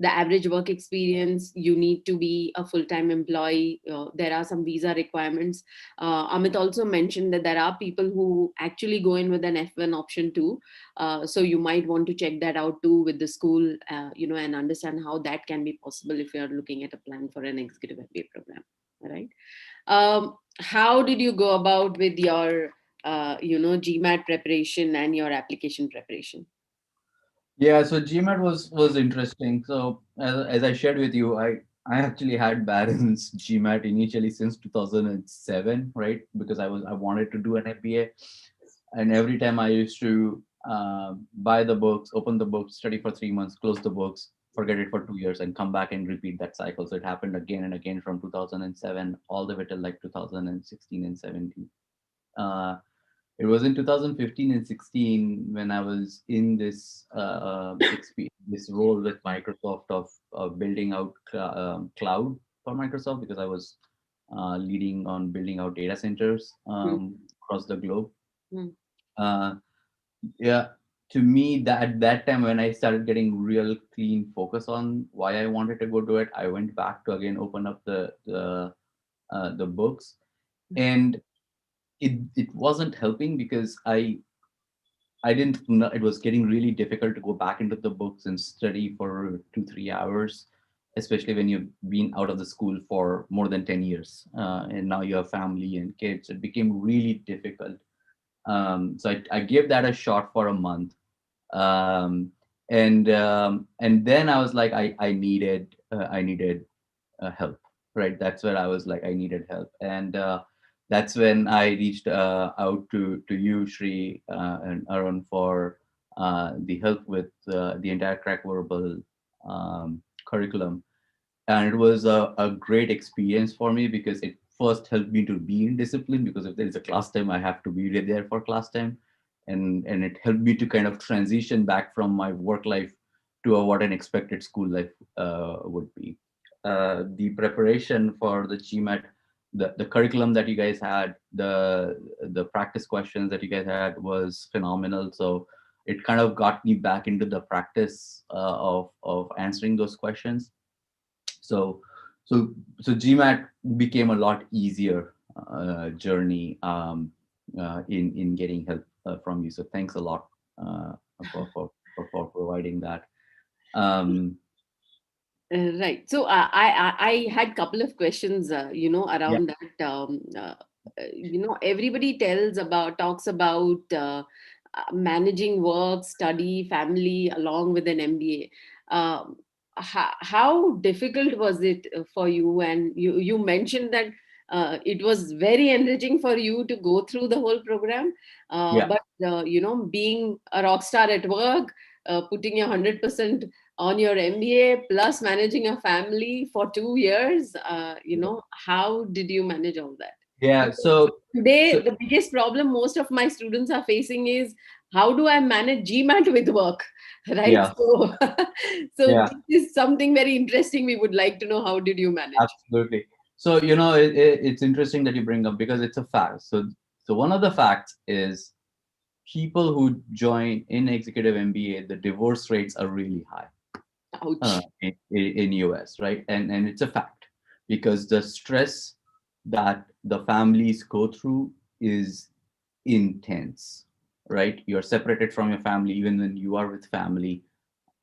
Speaker 3: The average work experience, you need to be a full-time employee. There are some visa requirements. Amit also mentioned that there are people who actually go in with an F1 option too. So you might want to check that out too with the school, and understand how that can be possible if you are looking at a plan for an executive MBA program. All right. How did you go about with your, GMAT preparation and your application preparation?
Speaker 1: Yeah, so GMAT was interesting. So as I shared with you, I actually had balanced GMAT initially since 2007, right? Because I wanted to do an MBA, and every time I used to buy the books, open the books, study for 3 months, close the books, forget it for 2 years, and come back and repeat that cycle. So it happened again and again from 2007 all the way till like 2016 and 17. Uh, it was in 2015 and 16 when I was in this role with Microsoft of building out cloud for Microsoft because I was leading on building out data centers
Speaker 3: Hmm.
Speaker 1: across the globe.
Speaker 3: Hmm.
Speaker 1: Uh, yeah, to me that at that time when I started getting real clean focus on why I wanted to go do it, I went back to again open up the books, and it wasn't helping because I didn't know it was getting really difficult to go back into the books and study for 2 3 hours, especially when you've been out of the school for more than 10 years and now you have family and kids. It became really difficult. So I gave that a shot for a month. Um, and then I was like, I needed help, right? That's where I was like, I needed help. And that's when I reached out to you, Shri, and Arun for the help with the entire CrackVerbal curriculum. And it was a great experience for me because it first helped me to be in discipline, because if there is a class time, I have to be there for class time. And it helped me to kind of transition back from my work life to what an expected school life would be. The preparation for the GMAT, the curriculum that you guys had, the practice questions that you guys had was phenomenal. So it kind of got me back into the practice of answering those questions. So so GMAT became a lot easier journey in getting help from you. So thanks a lot for providing that. Um,
Speaker 3: Right. So I had a couple of questions,
Speaker 1: yeah,
Speaker 3: around that. Everybody talks about managing work, study, family along with an MBA. How difficult was it for you? And you mentioned that it was very enriching for you to go through the whole program.
Speaker 1: yeah,
Speaker 3: But being a rock star at work, putting your 100% on your MBA plus managing a family for 2 years, how did you manage all that?
Speaker 1: yeah.
Speaker 3: Because
Speaker 1: So
Speaker 3: today, the biggest problem most of my students are facing is how do I manage GMAT with work? Right.
Speaker 1: Yeah,
Speaker 3: So, so
Speaker 1: yeah,
Speaker 3: this is something very interesting. We would like to know, how did you manage?
Speaker 1: absolutely. So, it's interesting that you bring up because it's a fact. So one of the facts is people who join in executive MBA, the divorce rates are really high
Speaker 3: Ouch.
Speaker 1: in US, right? And it's a fact because the stress that the families go through is intense, right? You're separated from your family even when you are with family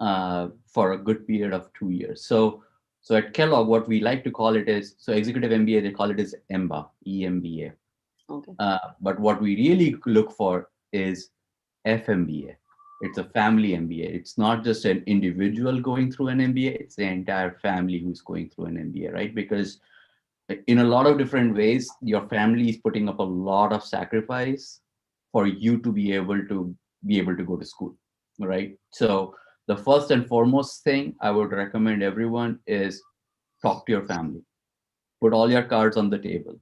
Speaker 1: for a good period of 2 years. So at Kellogg, what we like to call it is, so executive MBA, they call it is EMBA, EMBA.
Speaker 3: Okay.
Speaker 1: But what we really look for is FMBA. It's a family MBA. It's not just an individual going through an MBA, it's the entire family who's going through an MBA, right? Because in a lot of different ways, your family is putting up a lot of sacrifice for you to be able to go to school, right? So the first and foremost thing I would recommend everyone is talk to your family. Put all your cards on the table.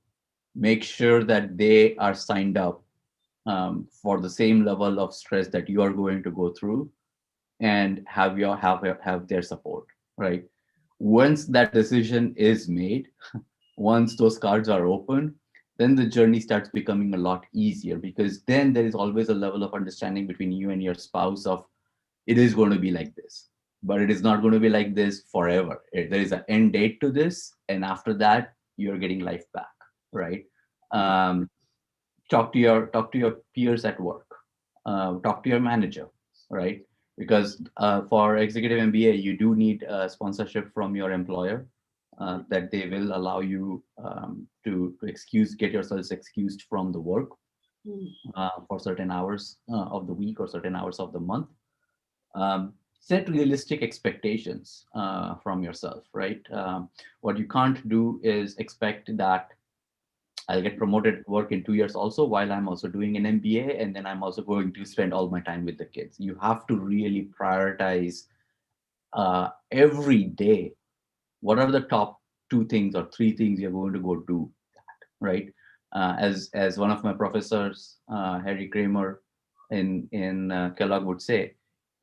Speaker 1: Make sure that they are signed up for the same level of stress that you are going to go through, and have their support, right? Once that decision is made, once those cards are open, then the journey starts becoming a lot easier, because then there is always a level of understanding between you and your spouse of, it is going to be like this, but it is not going to be like this forever. There is an end date to this, and after that you're getting life back, right? um, talk to your peers at work. Talk to your manager, right? Because for executive MBA, you do need sponsorship from your employer, that they will allow you to get yourselves excused from the work
Speaker 3: Mm.
Speaker 1: for certain hours of the week or certain hours of the month. Set realistic expectations from yourself, right? What you can't do is expect that I'll get promoted at work in 2 years also, while I'm also doing an MBA, and then I'm also going to spend all my time with the kids. You have to really prioritize every day. What are the top two things or three things you're going to go do, right? As one of my professors, Harry Kramer, in Kellogg would say,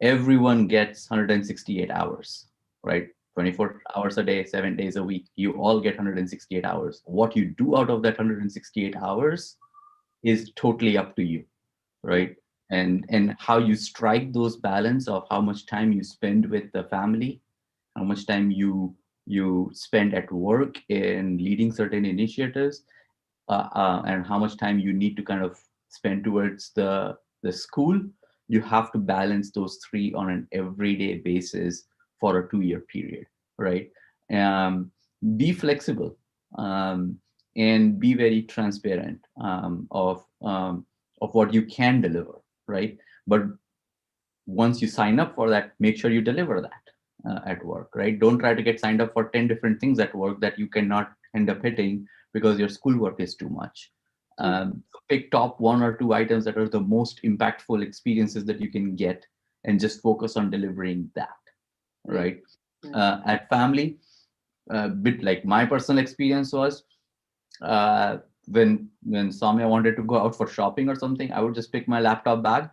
Speaker 1: everyone gets 168 hours, right? 24 hours a day, 7 days a week. You all get 168 hours. What you do out of that 168 hours is totally up to you,
Speaker 3: Yeah.
Speaker 1: right? And how you strike those balance of how much time you spend with the family, how much time you spend at work in leading certain initiatives, and how much time you need to kind of spend towards the school. You have to balance those three on an everyday basis for a 2 year period, right? um, be flexible, and be very transparent of what you can deliver, right? But once you sign up for that, make sure you deliver that at work, right? Don't try to get signed up for 10 different things at work that you cannot end up hitting because your schoolwork is too much.
Speaker 3: True.
Speaker 1: Pick top one or two items that are the most impactful experiences that you can get, and just focus on delivering that,
Speaker 3: Right.
Speaker 1: right?
Speaker 3: Right.
Speaker 1: At family, a bit like my personal experience was, uh, when Samya wanted to go out for shopping or something, I would just pick my laptop bag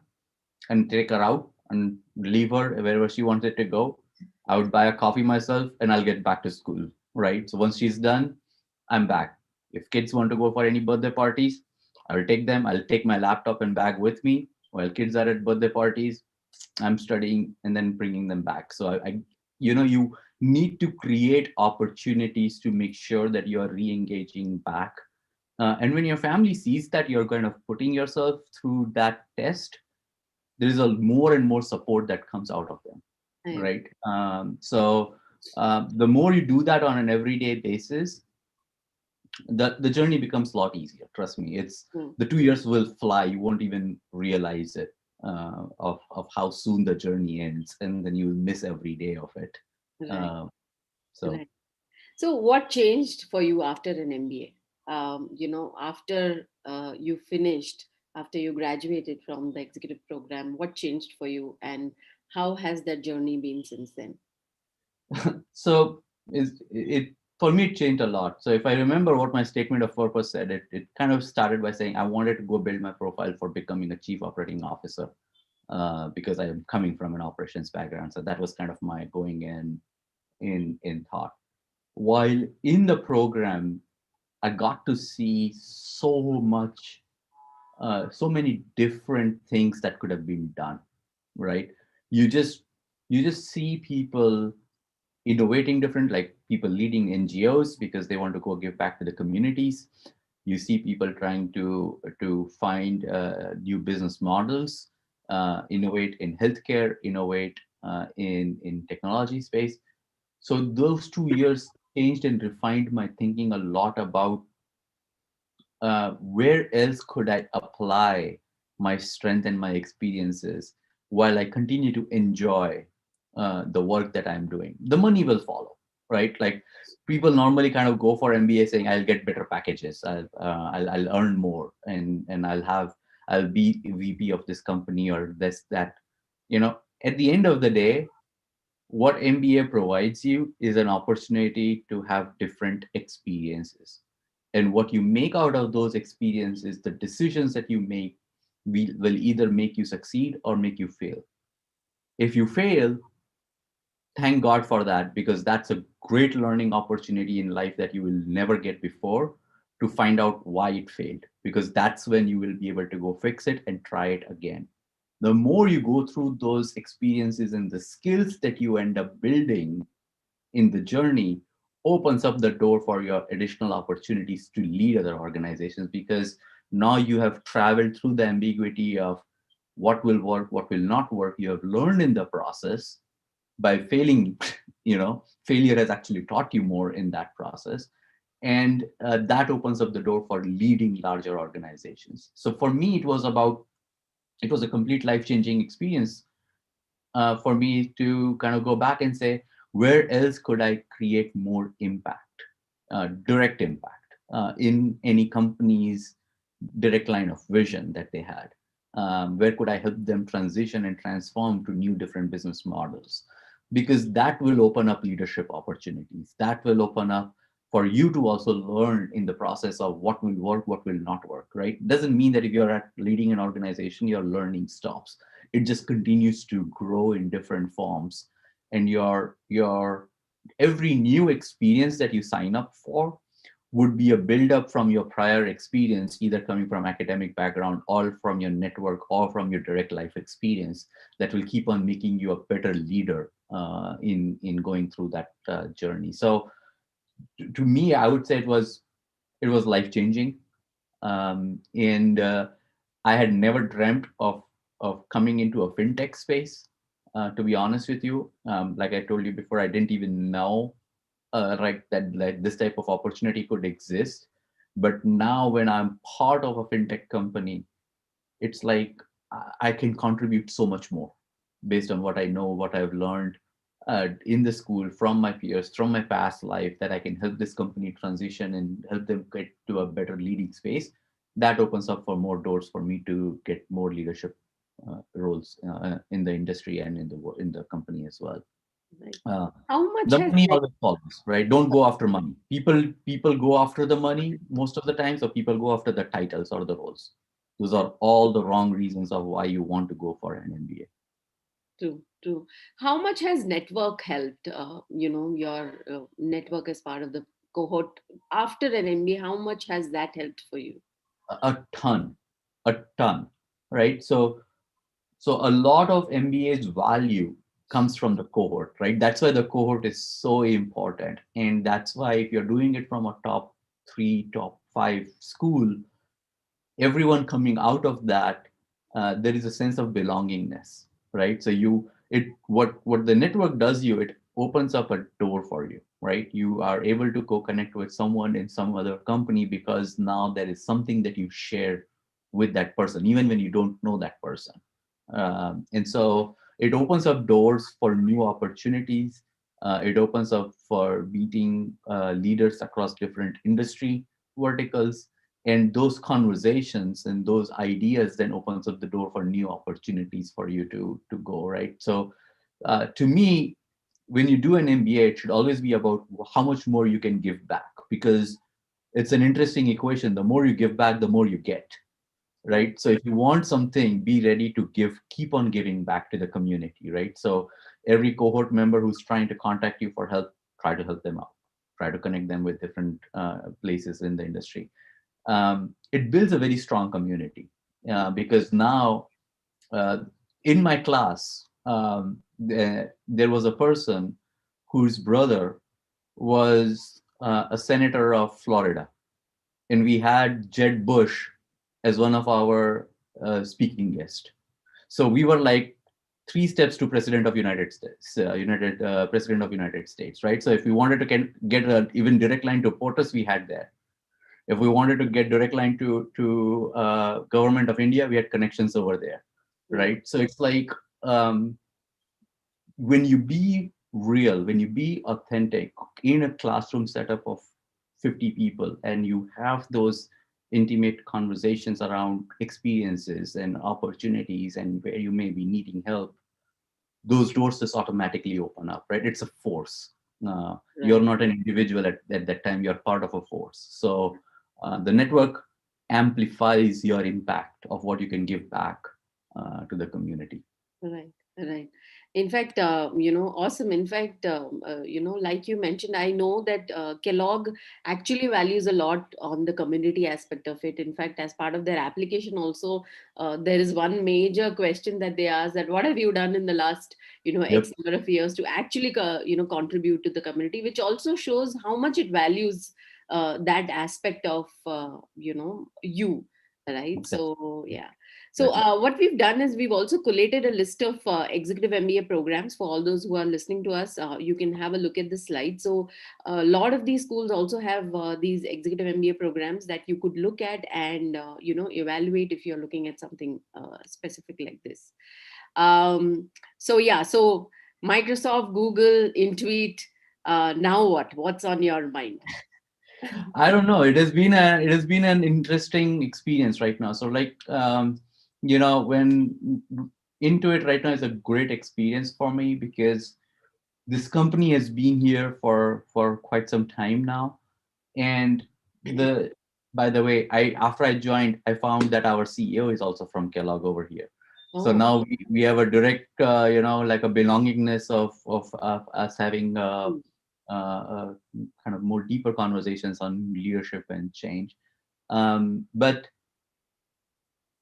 Speaker 1: and take her out and leave her wherever she wanted to go. I would buy a coffee myself and I'll get back to school, right? So once she's done, I'm back. If kids want to go for any birthday parties, I'll take them. I'll take my laptop and bag with me. While kids are at birthday parties, I'm studying and then bringing them back. So you need to create opportunities to make sure that you are re-engaging back. And when your family sees that you're kind of putting yourself through that test, there is a more and more support that comes out of them,
Speaker 3: I agree.
Speaker 1: right? So the more you do that on an everyday basis, the journey becomes a lot easier. Trust me, it's
Speaker 3: Mm.
Speaker 1: the 2 years will fly. You won't even realize it, of how soon the journey ends, and then you will miss every day of it.
Speaker 3: Right.
Speaker 1: Uh, so
Speaker 3: Right. So, what changed for you after an MBA? After you finished, after you graduated from the executive program, what changed for you, and how has that journey been since then?
Speaker 1: so it for me it changed a lot. So if I remember what my statement of purpose said, it kind of started by saying I wanted to go build my profile for becoming a chief operating officer. because I am coming from an operations background. So that was kind of my going in thought. While in the program, I got to see so many different things that could have been done, right? You just you just see people innovating different, like people leading NGOs because they want to go give back to the communities. You see people trying to find new business models, innovate in healthcare, innovate in technology space. So those 2 years changed and refined my thinking a lot about where else could I apply my strength and my experiences while I continue to enjoy the work that I'm doing. The money will follow, right? Like people normally kind of go for MBA saying, "I'll get better packages, I'll earn more, and I'll be VP of this company or this that." At the end of the day, what MBA provides you is an opportunity to have different experiences. And what you make out of those experiences, the decisions that you make, will either make you succeed or make you fail. If you fail, thank God for that, because that's a great learning opportunity in life that you will never get before, to find out why it failed, because that's when you will be able to go fix it and try it again. The more you go through those experiences and the skills that you end up building in the journey, opens up the door for your additional opportunities to lead other organizations, because now you have traveled through the ambiguity of what will work, what will not work. You have learned in the process. By failing, failure has actually taught you more in that process. And that opens up the door for leading larger organizations. So for me, it was a complete life changing experience for me to kind of go back and say, where else could I create more impact, direct impact, in any company's direct line of vision that they had? Where could I help them transition and transform to new different business models? Because that will open up leadership opportunities. That will open up for you to also learn in the process of what will work, what will not work, right? Doesn't mean that if you're at leading an organization, your learning stops. It just continues to grow in different forms. And your every new experience that you sign up for would be a build-up from your prior experience, either coming from academic background or from your network or from your direct life experience, that will keep on making you a better leader in going through that journey. So to me, I would say it was life-changing. And I had never dreamt of coming into a fintech space. To be honest with you, like I told you before, I didn't even know right that like this type of opportunity could exist. But now when I'm part of a fintech company, it's like I can contribute so much more based on what I know, what I've learned in the school, from my peers, from my past life, that I can help this company transition and help them get to a better leading space. That opens up for more doors for me to get more leadership roles in the industry and in the company as well.
Speaker 3: Right.
Speaker 1: Uh,
Speaker 3: How much
Speaker 1: the
Speaker 3: has
Speaker 1: money always follows, right? Don't go after money. People go after the money most of the time, so people go after the titles or the roles. Those are all the wrong reasons of why you want to go for an MBA.
Speaker 3: true, true. How much has network helped? Your network as part of the cohort after an MBA. How much has that helped for you?
Speaker 1: A ton, a ton, right? So a lot of MBA's value comes from the cohort, right? That's why the cohort is so important, and that's why if you're doing it from a top three, top five school, everyone coming out of that, there is a sense of belongingness, right? So what the network does, it opens up a door for you, right? You are able to co-connect with someone in some other company because now there is something that you share with that person, even when you don't know that person. And so it opens up doors for new opportunities. It opens up for meeting leaders across different industry verticals, and those conversations and those ideas then opens up the door for new opportunities for you to go, right? So to me, when you do an MBA, it should always be about how much more you can give back, because it's an interesting equation. The more you give back, the more you get.
Speaker 3: Right.
Speaker 1: right? So if you want something, be ready to give, keep on giving back to the community, right? So every cohort member who's trying to contact you for help, try to help them out, try to connect them with different places in the industry. It builds a very strong community because now uh, in my class, there was a person whose brother was a senator of Florida, and we had Jed Bush as one of our speaking guests. So we were like three steps to President of United States, President of United States, right? So if we wanted to get a even direct line to POTUS, we had there. If we wanted to get direct line to government of India, we had connections over there,
Speaker 3: Right.
Speaker 1: right? So it's like um, when you be real, when you be authentic in a classroom setup of 50 people, and you have those intimate conversations around experiences and opportunities and where you may be needing help, those doors just automatically open up, right? It's a force. You're
Speaker 3: Right.
Speaker 1: not an individual at that time, you're part of a force. So the network amplifies your impact of what you can give back to the community.
Speaker 3: Right, right. In fact, awesome. In fact, like you mentioned, I know that Kellogg actually values a lot on the community aspect of it. In fact, as part of their application, also, there is one major question that they ask, that what have you done in the last,
Speaker 1: Yep,
Speaker 3: X number of years to actually, contribute to the community, which also shows how much it values that aspect of, you, right?
Speaker 1: exactly.
Speaker 3: So, yeah. So,
Speaker 1: Exactly.
Speaker 3: what we've done is we've also collated a list of executive MBA programs for all those who are listening to us. You can have a look at the slide. So, a lot of these schools also have these executive MBA programs that you could look at and evaluate if you're looking at something specific like this. So yeah, so Microsoft, Google, Intuit. Now what? What's on your mind?
Speaker 1: I don't know. It has been an interesting experience right now. So like when into it right now is a great experience for me because this company has been here for quite some time now. And the by the way, I after I joined, I found that our CEO is also from Kellogg over here. So
Speaker 3: Oh.
Speaker 1: now we have a direct like a belongingness of us having kind of more deeper conversations on leadership and change. But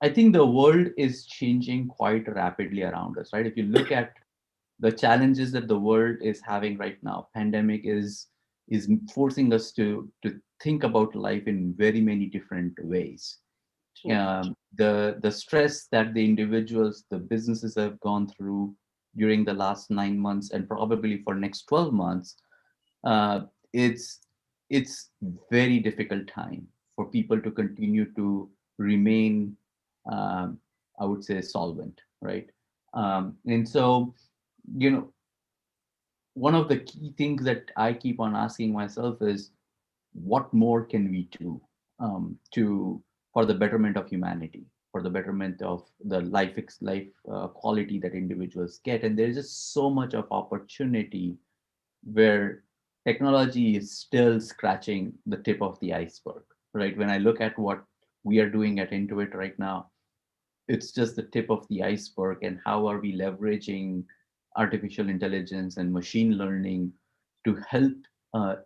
Speaker 1: I think the world is changing quite rapidly around us, right? If you look at the challenges that the world is having right now, pandemic is forcing us to think about life in very many different ways.
Speaker 3: True.
Speaker 1: The stress that the individuals, the businesses have gone through during the last 9 months and probably for next 12 months, uh, it's it's very difficult time for people to continue to remain, um, I would say, solvent, right? And so, you know, one of the key things that I keep on asking myself is, what more can we do to for the betterment of humanity, for the betterment of the life quality that individuals get? And there's just so much of opportunity where technology is still scratching the tip of the iceberg, right? When I look at what we are doing at Intuit right now, it's just the tip of the iceberg. And how are we leveraging artificial intelligence and machine learning to help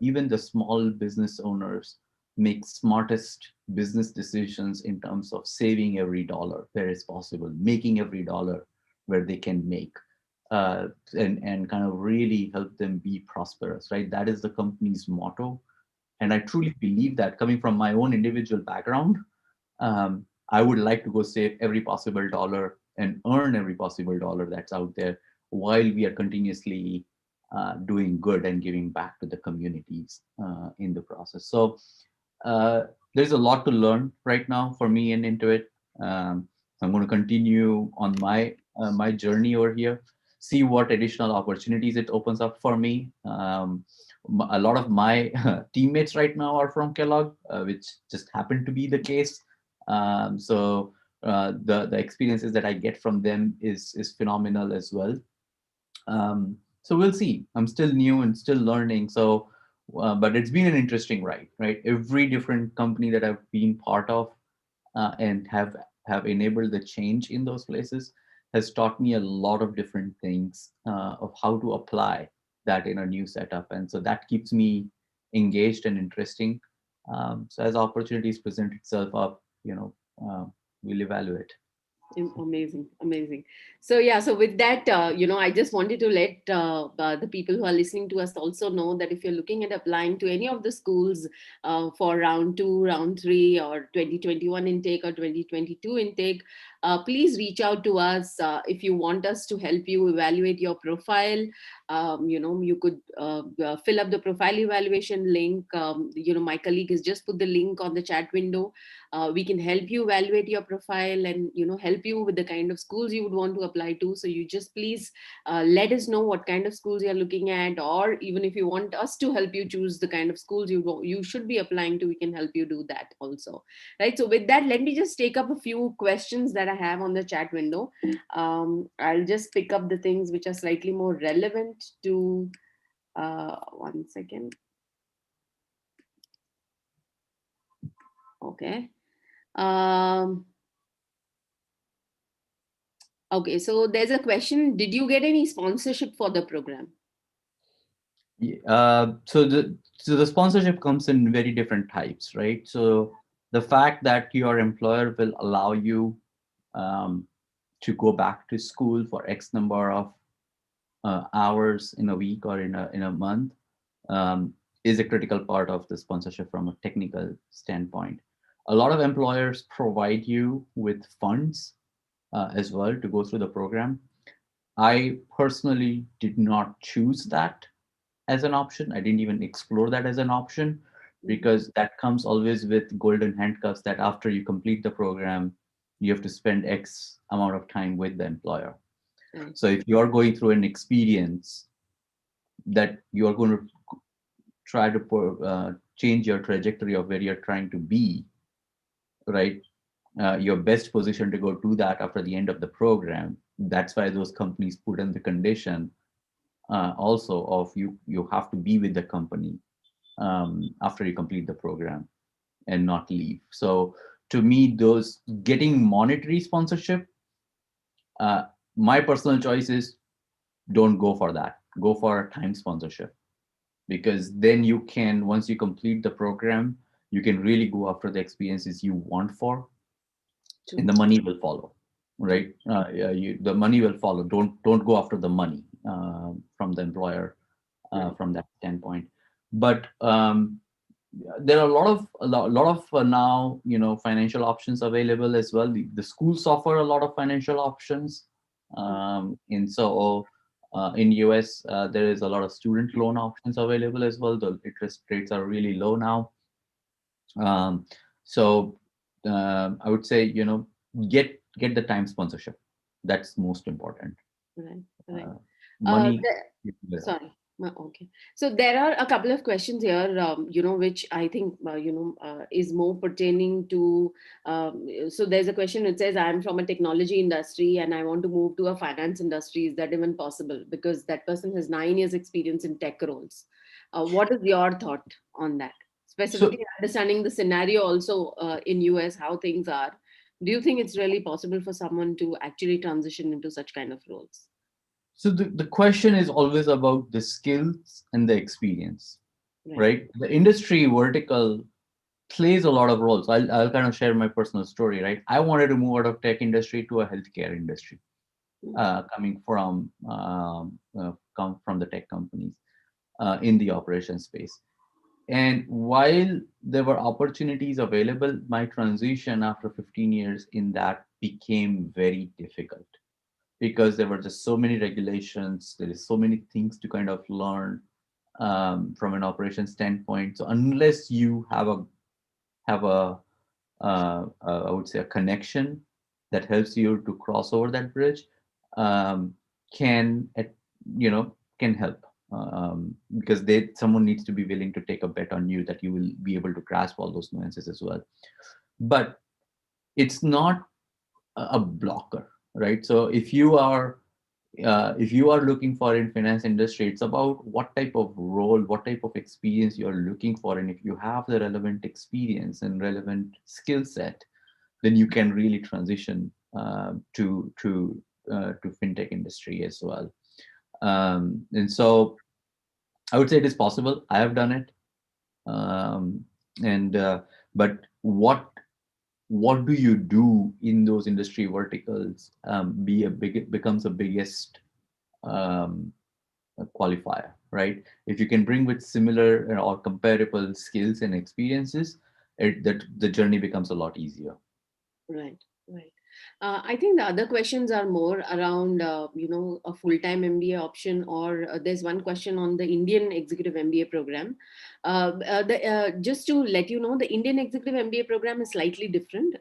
Speaker 1: even the small business owners make smartest business decisions in terms of saving every dollar where it's possible, making every dollar where they can make, and kind of really help them be prosperous, right? That is the company's motto. And I truly believe that, coming from my own individual background, I would like to go save every possible dollar and earn every possible dollar that's out there while we are continuously doing good and giving back to the communities in the process. So uh, there's a lot to learn right now for me and Intuit. So I'm going to continue on my journey over here, see what additional opportunities it opens up for me. A lot of my teammates right now are from Kellogg, which just happened to be the case. The experiences that I get from them is phenomenal as well. So we'll see. I'm still new and still learning. So, but it's been an interesting ride, right? Every different company that I've been part of and have have enabled the change in those places has taught me a lot of different things of how to apply that in a new setup. And so that keeps me engaged and interesting. So as opportunities present itself up, we'll evaluate.
Speaker 3: Amazing, amazing. So yeah, so with that, I just wanted to let the people who are listening to us also know that if you're looking at applying to any of the schools for round two, round three, or 2021 intake or 2022 intake, please reach out to us if you want us to help you evaluate your profile. You could fill up the profile evaluation link. My colleague has just put the link on the chat window. We can help you evaluate your profile and help you with the kind of schools you would want to apply to. So you just please let us know what kind of schools you're looking at, or even if you want us to help you choose the kind of schools you should be applying to, we can help you do that also, right? So with that, let me just take up a few questions that I have on the chat window. I'll just pick up the things which are slightly more relevant to 1 second. Okay. um, Okay, so there's a question. Did you get any sponsorship for the program?
Speaker 1: So the sponsorship comes in very different types, right? So the fact that your employer will allow you um, to go back to school for X number of hours in a week or in a month is a critical part of the sponsorship from a technical standpoint. A lot of employers provide you with funds as well to go through the program. I personally did not choose that as an option. I didn't even explore that as an option because that comes always with golden handcuffs that after you complete the program, you have to spend X amount of time with the employer.
Speaker 3: Right.
Speaker 1: So if you are going through an experience that you are going to try to change your trajectory of where you're trying to be, right? Your best position to go do that after the end of the program. That's why those companies put in the condition also of you have to be with the company after you complete the program and not leave. So to me, those getting monetary sponsorship, uh, my personal choice is don't go for that. Go for a time sponsorship because then you can, once you complete the program, you can really go after the experiences you want for, and
Speaker 3: True.
Speaker 1: the money will follow,
Speaker 3: True.
Speaker 1: right? The money will follow. Don't go after the money from the employer
Speaker 3: Right.
Speaker 1: from that standpoint. But there are a lot of now financial options available as well. The schools offer a lot of financial options. In so in US there is a lot of student loan options available as well. The interest rates are really low now. um, so I would say get the time sponsorship. That's most important.
Speaker 3: Right. Right.
Speaker 1: uh,
Speaker 3: Uh,
Speaker 1: Money you can get.
Speaker 3: Sorry. Okay. So there are a couple of questions here, which I think, is more pertaining to. So there's a question that says, I'm from a technology industry and I want to move to a finance industry. Is that even possible? Because that person has 9 years experience in tech roles. What is your thought on that?
Speaker 1: So
Speaker 3: Specifically understanding the scenario also in US, how things are. Do you think it's really possible for someone to actually transition into such kind of roles?
Speaker 1: So the question is always about the skills and the experience,
Speaker 3: Right.
Speaker 1: right? The industry vertical plays a lot of roles. I'll kind of share my personal story, right? I wanted to move out of tech industry to a healthcare industry,
Speaker 3: Mm.
Speaker 1: coming come from the tech companies in the operation space. And while there were opportunities available, my transition after 15 years in that became very difficult because there were just so many regulations. There is so many things to kind of learn from an operation standpoint. So unless you have a I would say a connection that helps you to cross over that bridge, um, can can help because someone needs to be willing to take a bet on you that you will be able to grasp all those nuances as well. But it's not a blocker, right? So if you are looking for in finance industry, it's about what type of role, what type of experience you're looking for. And if you have the relevant experience and relevant skill set, then you can really transition to fintech industry as well. And so I would say it is possible. I have done it. Um, and But what do you do in those industry verticals becomes the biggest um, qualifier, right? If you can bring with similar or comparable skills and experiences, that the journey becomes a lot easier.
Speaker 3: Right, right. I think the other questions are more around, a full-time MBA option, or there's one question on the Indian Executive MBA program. Just to let you know, the Indian Executive MBA program is slightly different.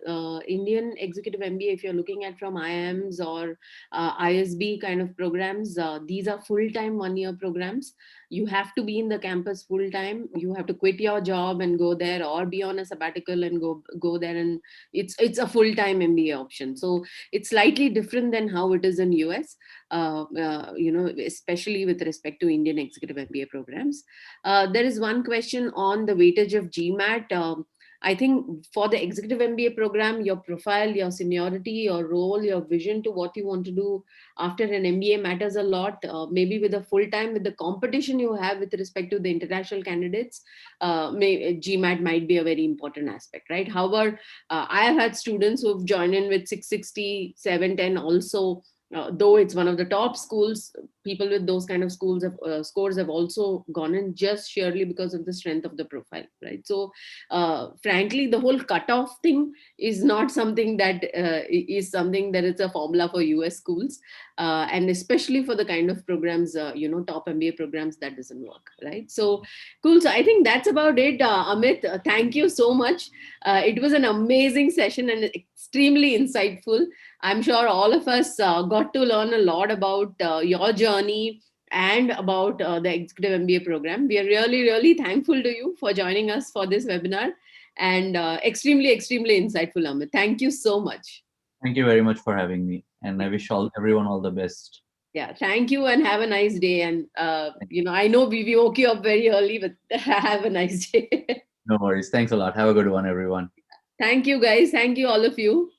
Speaker 3: Indian Executive MBA, if you're looking at from IIMs or ISB kind of programs, these are full-time one-year programs. You have to be in the campus full-time. You have to quit your job and go there, or be on a sabbatical and go there, and it's a full-time MBA option. So it's slightly different than how it is in US, especially with respect to Indian Executive MBA programs. There is one question on the weightage of GMAT. I think for the Executive MBA program, your profile, your seniority, your role, your vision to what you want to do after an MBA matters a lot. Maybe with a full time, with the competition you have with respect to the international candidates, GMAT might be a very important aspect, right? However, I have had students who've joined in with 660, 710 also. Though it's one of the top schools, people with those kind of schools have, scores have also gone in just sheerly because of the strength of the profile, right? So, frankly, the whole cutoff thing is not something that is something that is a formula for US schools, and especially for the kind of programs, top MBA programs, that doesn't work, right? So, cool. So I think that's about it. Amit, thank you so much. It was an amazing session and extremely insightful. I'm sure all of us got to learn a lot about your journey and about the Executive MBA program. We are really, really thankful to you for joining us for this webinar, and extremely, extremely insightful, Amit. Thank you so much.
Speaker 1: Thank you very much for having me, and I wish everyone all the best.
Speaker 3: Yeah, thank you and have a nice day. And, I know we woke you up very early, but have a nice day.
Speaker 1: No worries. Thanks a lot. Have a good one, everyone.
Speaker 3: Thank you, guys. Thank you, all of you.